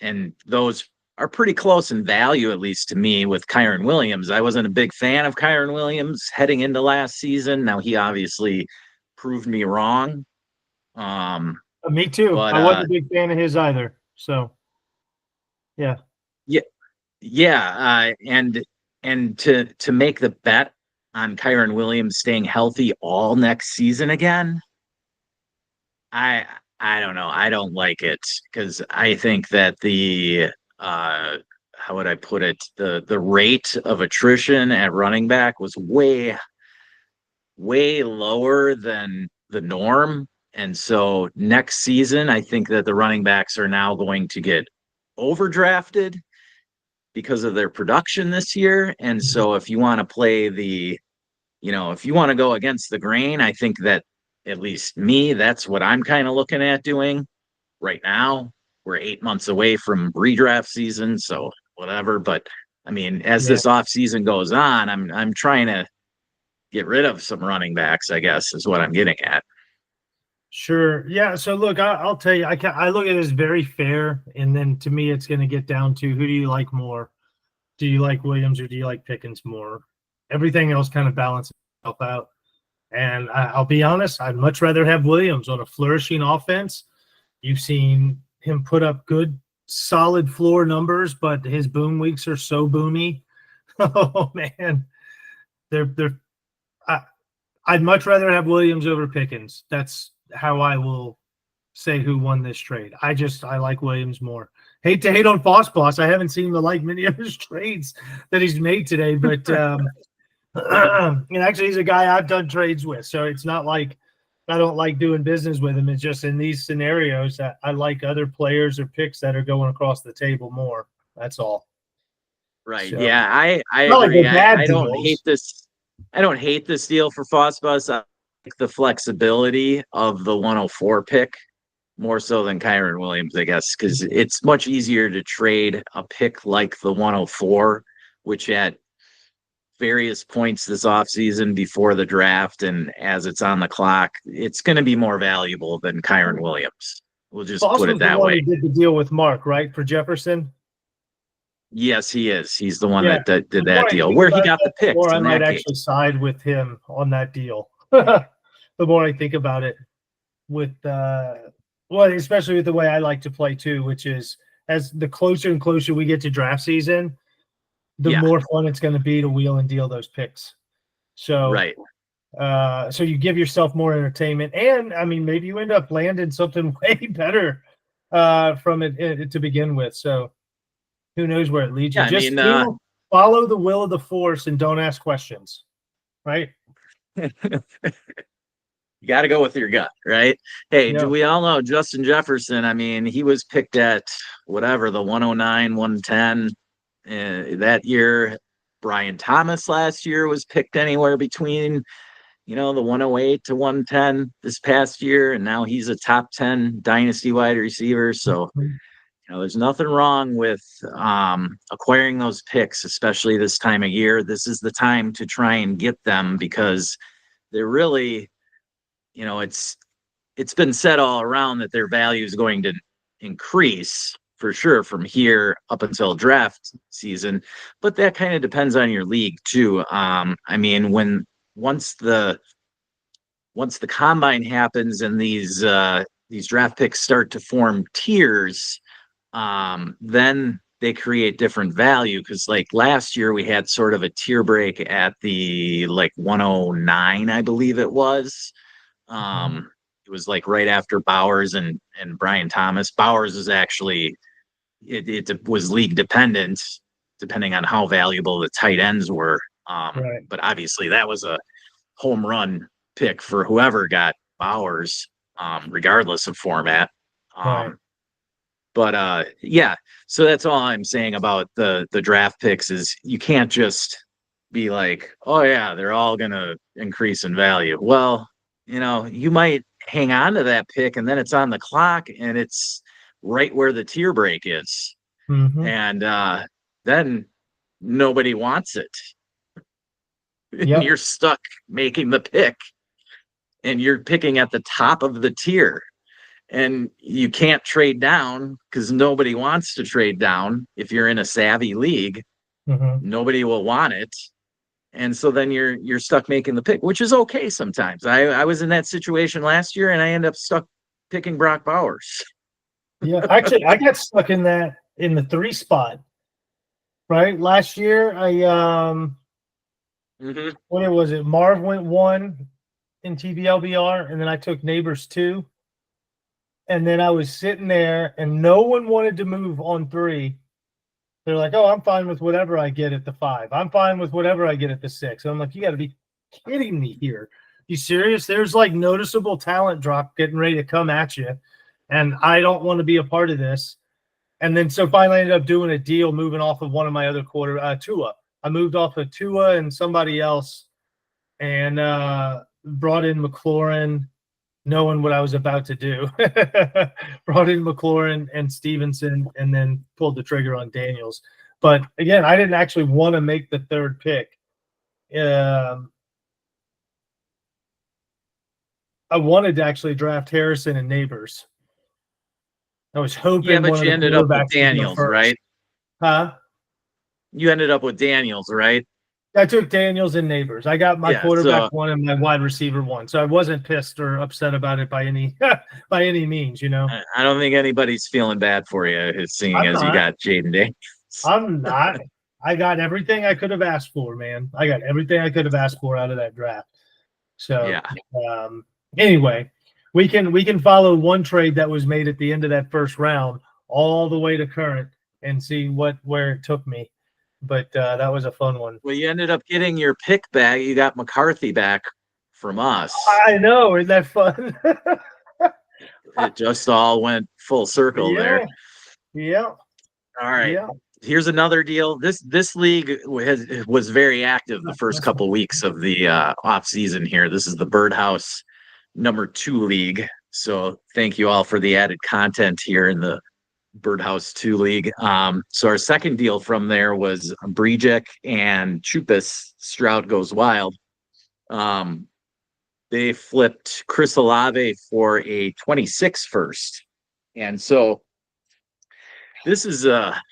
And those are pretty close in value, at least to me, with Kyren Williams. I wasn't a big fan of Kyren Williams heading into last season. Now he obviously proved me wrong. Me too. But, I wasn't a big fan of his either. So, yeah. And to make the bet on Kyren Williams staying healthy all next season again, I don't know. I don't like it because I think that the how would I put it? The rate of attrition at running back was way lower than the norm. And so next season, I think that the running backs are now going to get overdrafted because of their production this year. And so if you want to play if you want to go against the grain, I think that at least me, that's what I'm kind of looking at doing right now. We're 8 months away from redraft season, so whatever. But I mean, as this off season goes on, I'm trying to get rid of some running backs, I guess, is what I'm getting at. Sure. Yeah. So look, I'll tell you, I look at it as very fair. And then to me, it's going to get down to who do you like more? Do you like Williams or do you like Pickens more? Everything else kind of balances itself out. And I'll be honest, I'd much rather have Williams on a flourishing offense. You've seen him put up good, solid floor numbers, but his boom weeks are so boomy. Oh man, I'd much rather have Williams over Pickens. That's how I will say who won this trade. I like Williams more. Hate to hate on Boss Boss. I haven't seen him like many of his trades that he's made today, but and actually he's a guy I've done trades with. So it's not like I don't like doing business with him. It's just in these scenarios that I like other players or picks that are going across the table more. That's all. Right. So, yeah, I agree. I don't hate this. I don't hate this deal for Fossbus. I like the flexibility of the 104 pick more so than Kyren Williams, I guess, because it's much easier to trade a pick like the 104, which at various points this offseason before the draft and as it's on the clock, it's going to be more valuable than Kyren Williams. We'll just put it that way. He did the deal with Mark, right, for Jefferson? Yes, he is. He's the one that did that deal where he got the pick. Or I might actually side with him on that deal. The more I think about it, especially with the way I like to play too, which is as the closer and closer we get to draft season, the more fun it's going to be to wheel and deal those picks. So, right. So you give yourself more entertainment, and I mean, maybe you end up landing something way better from it to begin with. So, who knows where it leads you? Just follow the will of the force and don't ask questions, right? You got to go with your gut, right? Hey, do we all know Justin Jefferson? I mean, he was picked at whatever, the 109, 110 that year. Brian Thomas last year was picked anywhere between, the 108 to 110 this past year. And now he's a top 10 dynasty wide receiver. So, there's nothing wrong with acquiring those picks, especially this time of year. This is the time to try and get them because they're really, it's been said all around that their value is going to increase for sure from here up until draft season. But that kind of depends on your league too. I mean, once the combine happens and these draft picks start to form tiers, then they create different value. Cause like last year we had sort of a tier break at the 109, I believe it was. It was like right after Bowers and Brian Thomas. Bowers is actually, it was league dependent, depending on how valuable the tight ends were. Right. But obviously that was a home run pick for whoever got Bowers, regardless of format. Right. But so that's all I'm saying about the draft picks is you can't just be like, oh yeah, they're all going to increase in value. Well, you might hang on to that pick and then it's on the clock and it's right where the tier break is. Mm-hmm. And then nobody wants it. Yep. You're stuck making the pick and you're picking at the top of the tier. and you can't trade down because nobody wants to trade down. If you're in a savvy league, nobody will want it. And so then you're stuck making the pick, which is okay sometimes. I was in that situation last year and I ended up stuck picking Brock Bowers. Yeah, actually, I got stuck in the 3 spot. Right, last year what was it? Marv went 1 in TBLBR, and then I took Neighbors 2, and then I was sitting there, and no one wanted to move on 3. They're like, "Oh, I'm fine with whatever I get at the 5. I'm fine with whatever I get at the 6." And I'm like, "You got to be kidding me here! You serious? There's like noticeable talent drop getting ready to come at you, and I don't want to be a part of this." And then so finally I ended up doing a deal, moving off of one of my other Tua. I moved off of Tua and somebody else, and brought in McLaurin, knowing what I was about to do. Brought in McLaurin and Stevenson, and then pulled the trigger on Daniels. But again, I didn't actually want to make the 3rd pick. I wanted to actually draft Harrison and Neighbors. I was hoping. Yeah, but you ended up with Daniels, right? Huh? You ended up with Daniels, right? I took Daniels and Neighbors. I got my quarterback 1 and my wide receiver 1, so I wasn't pissed or upset about it by any means. You know, I don't think anybody's feeling bad for you, seeing as you got Jaden Daniels. I'm not. I got everything I could have asked for, man. I got everything I could have asked for out of that draft. So yeah. Anyway. We can follow one trade that was made at the end of that first round all the way to current and see where it took me. But that was a fun one. Well, you ended up getting your pick back. You got McCarthy back from us. I know. Isn't that fun? It just all went full circle there. Yeah. All right. Yeah. Here's another deal. This league was very active the first couple weeks of the off season here. This is the Birdhouse number 2 league. So thank you all for the added content here in the Birdhouse 2 league. So our second deal from there was Brijek and Chupas. Stroud Goes Wild. They flipped Chris Olave for a 26 first. And so this is a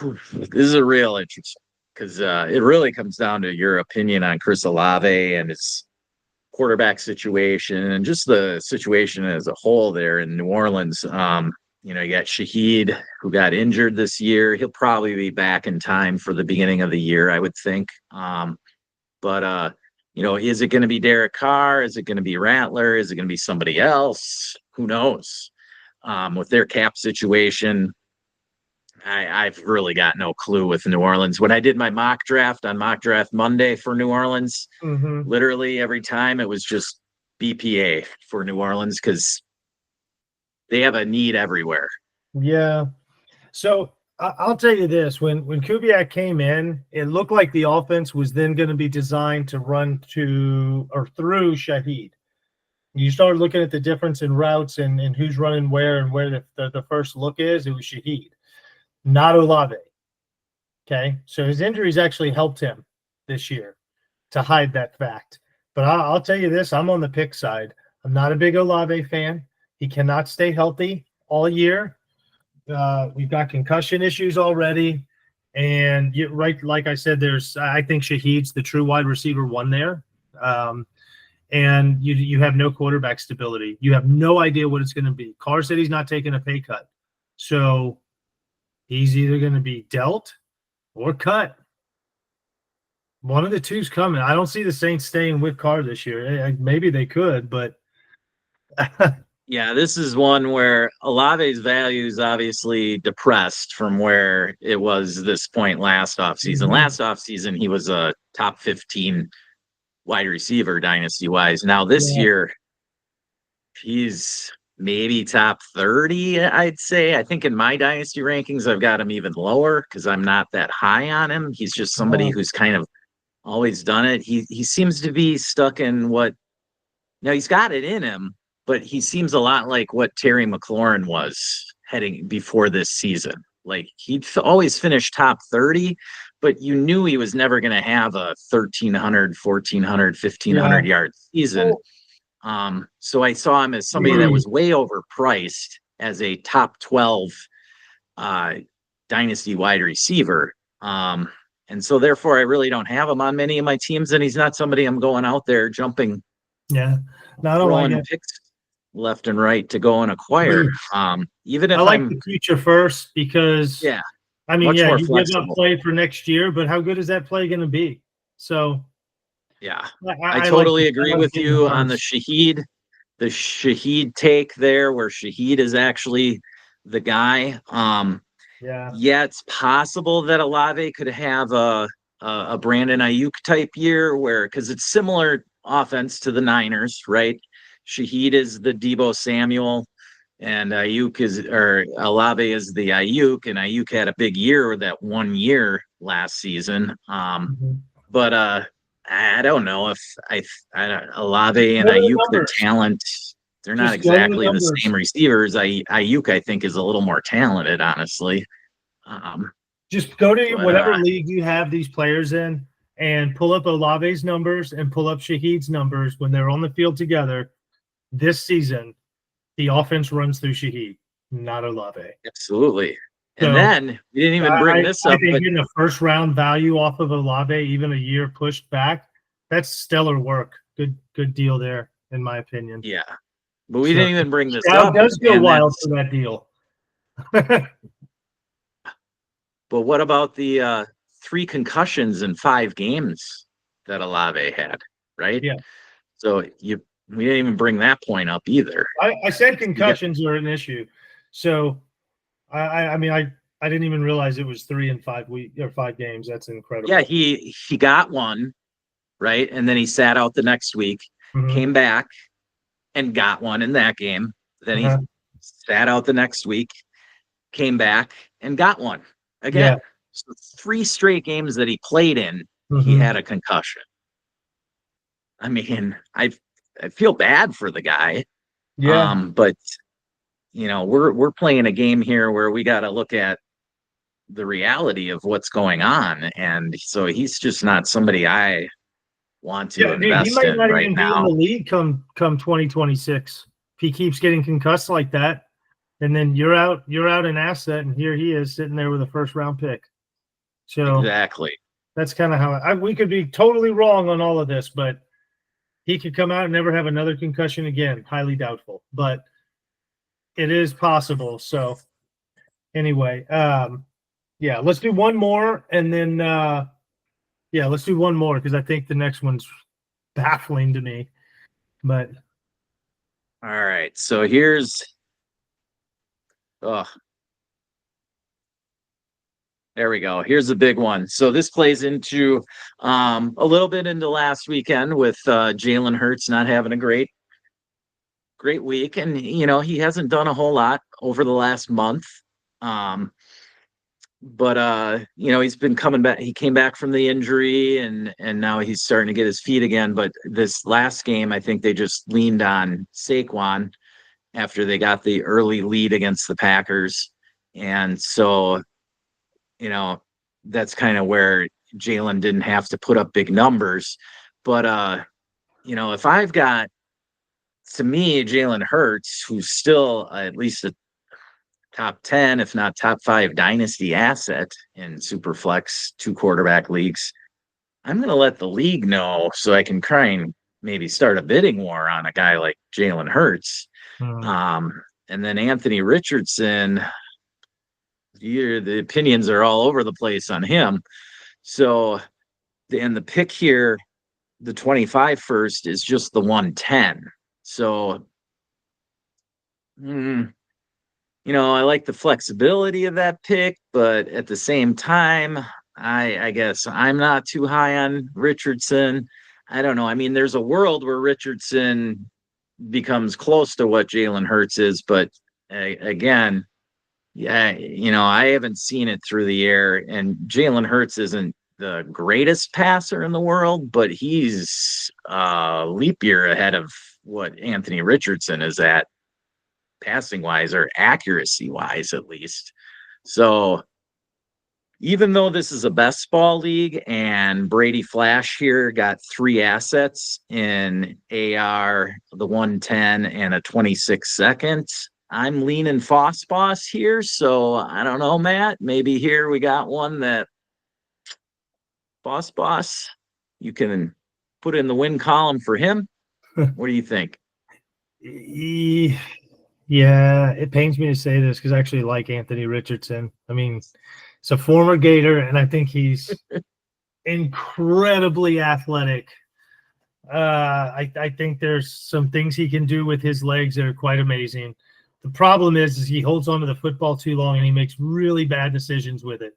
real interest because it really comes down to your opinion on Chris Olave and his quarterback situation and just the situation as a whole there in New Orleans. You got Shaheed, who got injured this year. He'll probably be back in time for the beginning of the year, I would think. But is it going to be Derek Carr? Is it going to be Rattler? Is it going to be somebody else? Who knows? With their cap situation, I've really got no clue with New Orleans. When I did my mock draft on Mock Draft Monday for New Orleans, literally every time it was just BPA for New Orleans because they have a need everywhere. Yeah. So I'll tell you this. When Kubiak came in, it looked like the offense was then going to be designed to run to or through Shaheed. You start looking at the difference in routes and who's running where and where the first look is. It was Shaheed, not Olave. Okay, so his injuries actually helped him this year to hide that fact. But I'll tell you this, I'm on the pick side. I'm not a big Olave fan. He cannot stay healthy all year. We've got concussion issues already. And like I said, I think Shaheed's the true wide receiver 1 there. And you have no quarterback stability. You have no idea what it's going to be. Carr said he's not taking a pay cut. So he's either going to be dealt or cut. One of the two's coming. I don't see the Saints staying with Carr this year. Maybe they could, but yeah, this is one where Olave's value is obviously depressed from where it was this point last offseason. Last offseason, he was a top 15 wide receiver dynasty-wise. Now this year, he's maybe top 30, I'd say. I think in my dynasty rankings, I've got him even lower because I'm not that high on him. He's just somebody who's kind of always done it. He seems to be stuck in now he's got it in him, but he seems a lot like what Terry McLaurin was heading before this season. Like he'd always finish top 30, but you knew he was never going to have a 1,300, 1,400, 1,500 yard season. So I saw him as somebody that was way overpriced as a top 12 dynasty wide receiver. And so therefore I really don't have him on many of my teams, and he's not somebody I'm going out there jumping, no, I don't like it. Picks left and right to go and acquire. Even if I like the future first, because I mean, you give up play for next year, but how good is that play going to be? So I totally agree with you on the Shaheed take there, where Shaheed is actually the guy. It's possible that Olave could have a Brandon Ayuk type year, because it's similar offense to the Niners, right? Shaheed is the Deebo Samuel, and Olave is the Ayuk, and Ayuk had a big year that 1 year last season. But I don't know if Olave and Ayuk, the talent, they're not exactly the same receivers. Ayuk, I think, is a little more talented, honestly. Just go to whatever league you have these players in and pull up Olave's numbers and pull up Shaheed's numbers when they're on the field together. This season, the offense runs through Shaheed, not Olave. Absolutely. And then we didn't even bring this up. I think getting a first round value off of Olave, even a year pushed back, that's stellar work. Good deal there, in my opinion. Yeah. But we didn't even bring this up. It does go wild for that deal. But what about the 3 concussions in 5 games that Olave had, right? Yeah. So we didn't even bring that point up either. I said concussions are an issue. So I mean, I didn't even realize it was 3 in 5 weeks or 5 games. That's incredible. Yeah, he got one, right? And then he sat out the next week, came back and got one in that game. Then he sat out the next week, came back and got one again. So 3 straight games that he played in, he had a concussion. I mean, I feel bad for the guy. But we're playing a game here where we got to look at the reality of what's going on, and so he's just not somebody I want to invest in right now. Be in the league come 2026 if he keeps getting concussed like that, and then you're out an asset, and here he is sitting there with a first round pick. So exactly, that's kind of how we could be totally wrong on all of this, but he could come out and never have another concussion again. Highly doubtful, but it is possible. So anyway, let's do one more, and then let's do one more, because I think the next one's baffling to me. But all right, so here's there we go. Here's the big one. So this plays into a little bit into last weekend with Jalen Hurts not having a great week, and he hasn't done a whole lot over the last month. But he's been coming back. He came back from the injury, and now he's starting to get his feet again. But this last game, I think they just leaned on Saquon after they got the early lead against the Packers, and so that's kind of where Jalen didn't have to put up big numbers. But if I've got, to me, Jalen Hurts, who's still at least a top 10, if not top 5 dynasty asset in Superflex 2 quarterback leagues, I'm going to let the league know so I can try and maybe start a bidding war on a guy like Jalen Hurts. And then Anthony Richardson, the opinions are all over the place on him. So, and the pick here, the 25 first, is just the 110. So, I like the flexibility of that pick, but at the same time, I guess I'm not too high on Richardson. I don't know. I mean, there's a world where Richardson becomes close to what Jalen Hurts is, but again, I haven't seen it through the air, and Jalen Hurts isn't the greatest passer in the world, but he's a leap year ahead of what Anthony Richardson is at, passing wise or accuracy wise, at least. So even though this is a best ball league and Brady Flash here got 3 assets in AR, the 110 and a 26 seconds, I'm leaning Foss Boss here. So I don't know, Matt, maybe here we got one that Boss, you can put in the win column for him. What do you think? Yeah, it pains me to say this because I actually like Anthony Richardson. I mean, he's a former Gator, and I think he's incredibly athletic. I think there's some things he can do with his legs that are quite amazing. The problem is he holds onto the football too long, and he makes really bad decisions with it.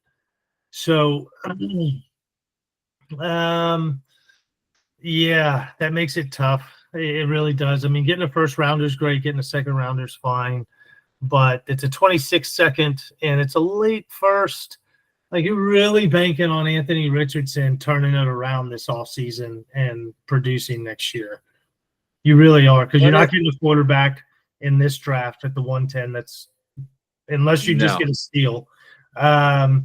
So, yeah, that makes it tough. It really does. I mean, getting a first rounder is great. Getting a second rounder is fine. But it's a 26 second and it's a late first. Like, you're really banking on Anthony Richardson turning it around this offseason and producing next year. You really are, because you're not getting a quarterback in this draft at the 110. That's unless you just get a steal. Well,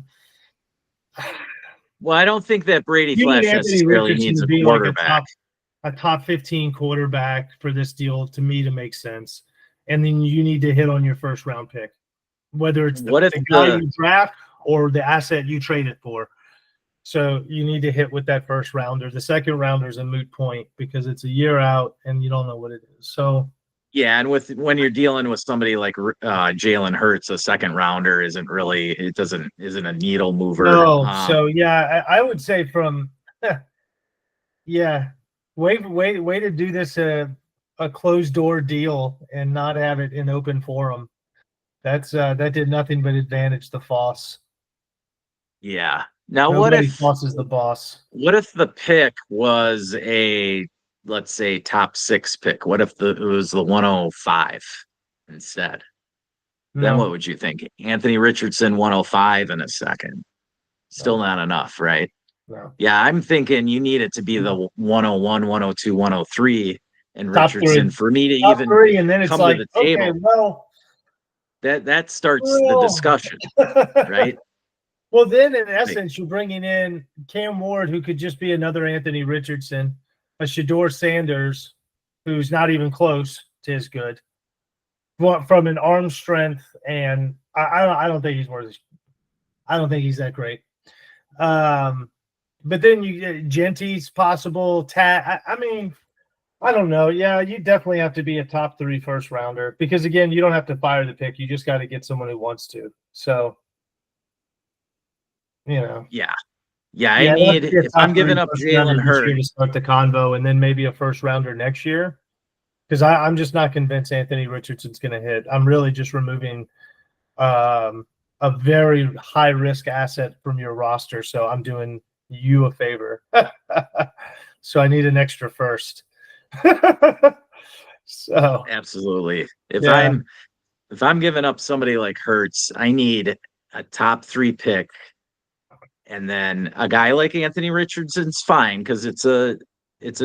I don't think that Brady Flash necessarily needs a quarterback. Like a top 15 quarterback for this deal, to me, to make sense. And then you need to hit on your first round pick, whether it's the guy you draft or the asset you traded for. So you need to hit with that first rounder. The second rounder is a moot point because it's a year out and you don't know what it is. So yeah, and when you're dealing with somebody like Jalen Hurts, a second rounder isn't a needle mover. No, so yeah, I would say from yeah, way to do this a closed door deal and not have it in open forum. That did nothing but advantage the Foss. Yeah. Now, what if Foss is the boss? What if the pick was a, let's say, top 6 pick? What if it was the 105 instead? Then what would you think? Anthony Richardson 105 in a second. Still not enough, right? No. Yeah, I'm thinking you need it to be the 101, 102, 103, and top Richardson 3. For me to top even 3, and then it's come like, to the table. Okay, well, that starts the discussion, right? Well, then in essence, you're bringing in Cam Ward, who could just be another Anthony Richardson, a Shedeur Sanders, who's not even close to as good, from an arm strength, and I don't think he's worth. I don't think he's that great. But then you get Genty's possible. I mean, I don't know. Yeah, you definitely have to be a top 3 first rounder because, again, you don't have to fire the pick. You just got to get someone who wants to. So, you know. Yeah. I need, if I'm giving up Jalen Hurts to start the convo, and then maybe a first rounder next year, because I'm just not convinced Anthony Richardson's going to hit. I'm really just removing a very high risk asset from your roster. So I'm doing you a favor. So I need an extra first. So absolutely. If I'm giving up somebody like Hurts, I need a top 3 pick, and then a guy like Anthony Richardson's fine because it's a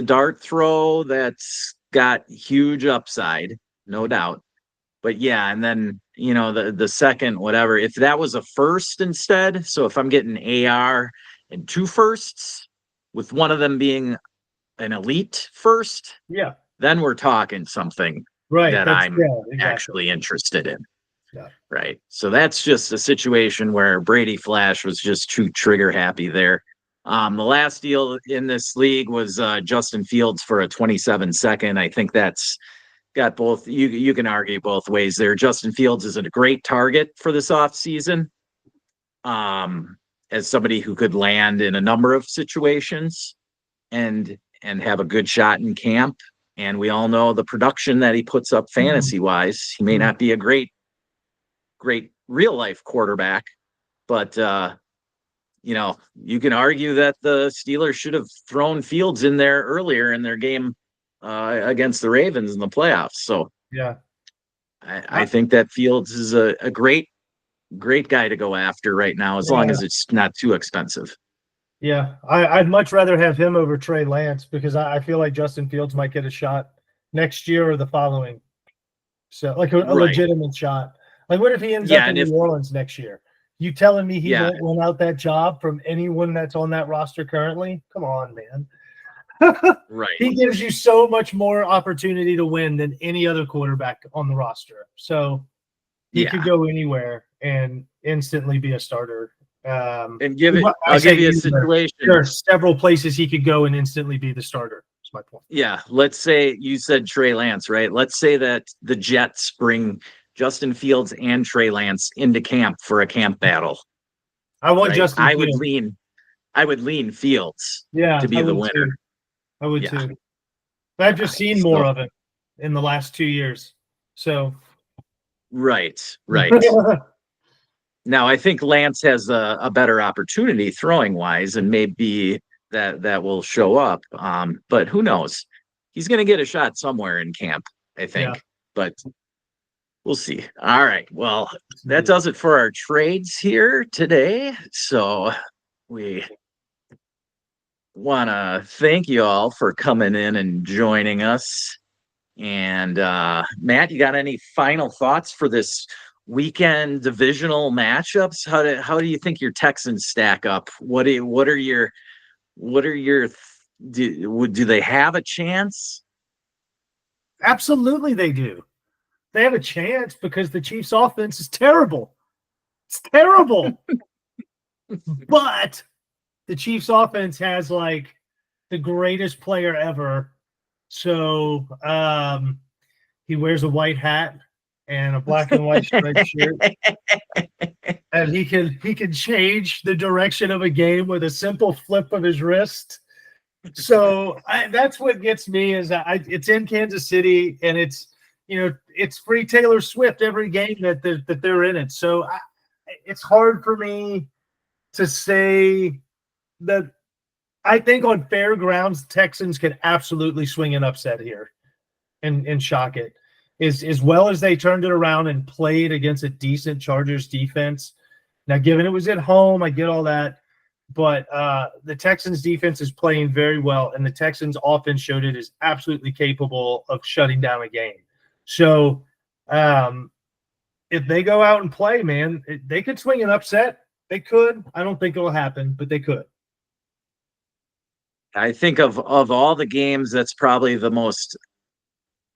dart throw that's got huge upside, no doubt. But yeah, and then the second whatever, if that was a first instead, so if I'm getting AR and 2 firsts, with one of them being an elite first, yeah, then we're talking something that I'm actually interested in. Yeah. Right. So that's just a situation where Brady Flash was just too trigger happy there. The last deal in this league was Justin Fields for a 27 second. I think that's got both. You can argue both ways there. Justin Fields is a great target for this offseason. As somebody who could land in a number of situations and have a good shot in camp. And we all know the production that he puts up fantasy wise. He may not be a great real life quarterback, but you can argue that the Steelers should have thrown Fields in there earlier in their game against the Ravens in the playoffs. So yeah, I think that Fields is a great guy to go after right now, as long as it's not too expensive. Yeah, I'd much rather have him over Trey Lance because I feel like Justin Fields might get a shot next year or the following. So like a legitimate shot. Like, what if he ends up in New Orleans next year? You telling me he Yeah. won't win out that job from anyone that's on that roster currently? Come on, man. Right. He gives you so much more opportunity to win than any other quarterback on the roster. So he could go anywhere and instantly be a starter. And I'll give you a situation. There are several places he could go and instantly be the starter. That's my point. Yeah. Let's say you said Trey Lance, right? Let's say that the Jets bring Justin Fields and Trey Lance into camp for a camp battle. I want right? Justin I Fields. would lean Fields to be the winner. Too. I would too. I've just seen more of it in the last 2 years. So right. Now I think Lance has a better opportunity throwing wise, and maybe that will show up. But who knows? He's going to get a shot somewhere in camp, I think. But we'll see. All right. Well, that does it for our trades here today. So we want to thank you all for coming in and joining us. And Matt, you got any final thoughts for this weekend divisional matchups? How do you think your Texans stack up? Do they have a chance? Absolutely they do. They have a chance because the Chiefs offense is terrible. It's terrible. But the Chiefs offense has like the greatest player ever. So he wears a white hat and a black and white striped shirt. And he can change the direction of a game with a simple flip of his wrist. So that's what gets me is it's in Kansas City and it's free Taylor Swift every game that they're in it. So it's hard for me to say that. I think on fair grounds, Texans could absolutely swing an upset here and shock it. As well as they turned it around and played against a decent Chargers defense. Now, given it was at home, I get all that. But the Texans defense is playing very well, and the Texans offense showed it is absolutely capable of shutting down a game. So if they go out and play, man, they could swing an upset. They could. I don't think it will happen, but they could. I think of all the games, that's probably the most,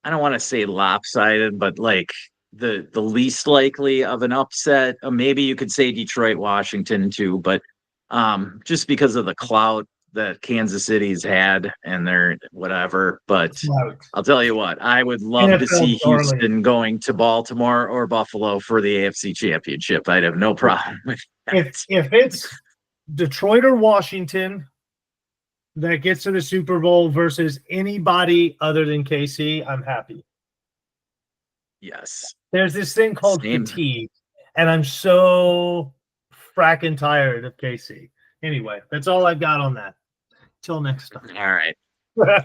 I don't want to say lopsided, but like the least likely of an upset. Maybe you could say Detroit, Washington too, but just because of the clout that Kansas City's had and their whatever. But I'll tell you what, I would love to see Houston going to Baltimore or Buffalo for the AFC Championship. I'd have no problem with that. If it's Detroit or Washington that gets to the Super Bowl versus anybody other than KC, I'm happy. Yes. There's this thing called fatigue, and I'm so fracking tired of KC. Anyway, that's all I've got on that. Till next time. All right.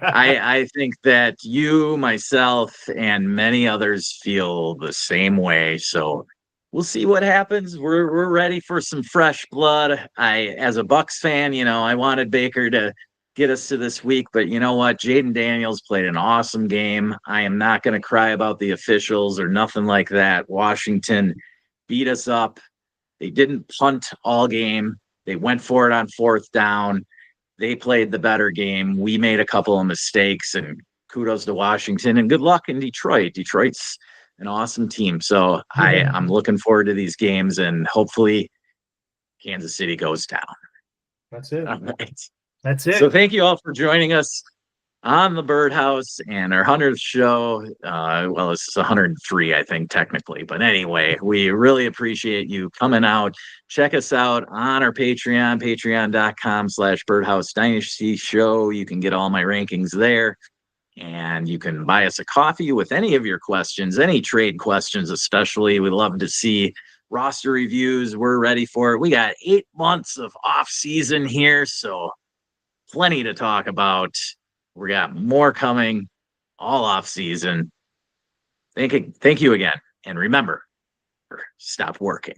I think that you, myself, and many others feel the same way. So we'll see what happens. We're ready for some fresh blood. As a Bucs fan, I wanted Baker to get us to this week, but you know what? Jaden Daniels played an awesome game. I am not going to cry about the officials or nothing like that. Washington beat us up. They didn't punt all game. They went for it on fourth down. They played the better game. We made a couple of mistakes, and kudos to Washington, and good luck in Detroit. Detroit's an awesome team. So I'm looking forward to these games, and hopefully Kansas City goes down. That's it. All right. That's it. So thank you all for joining us on the Birdhouse and our 100th show. Well, it's 103, I think, technically. But anyway, we really appreciate you coming out. Check us out on our Patreon, patreon.com/Birdhouse Dynasty Show. You can get all my rankings there. And you can buy us a coffee with any of your questions, any trade questions especially. We'd love to see roster reviews. We're ready for it. We got 8 months of off season here, so plenty to talk about. We got more coming all off season. Thank you again. And remember, stop working.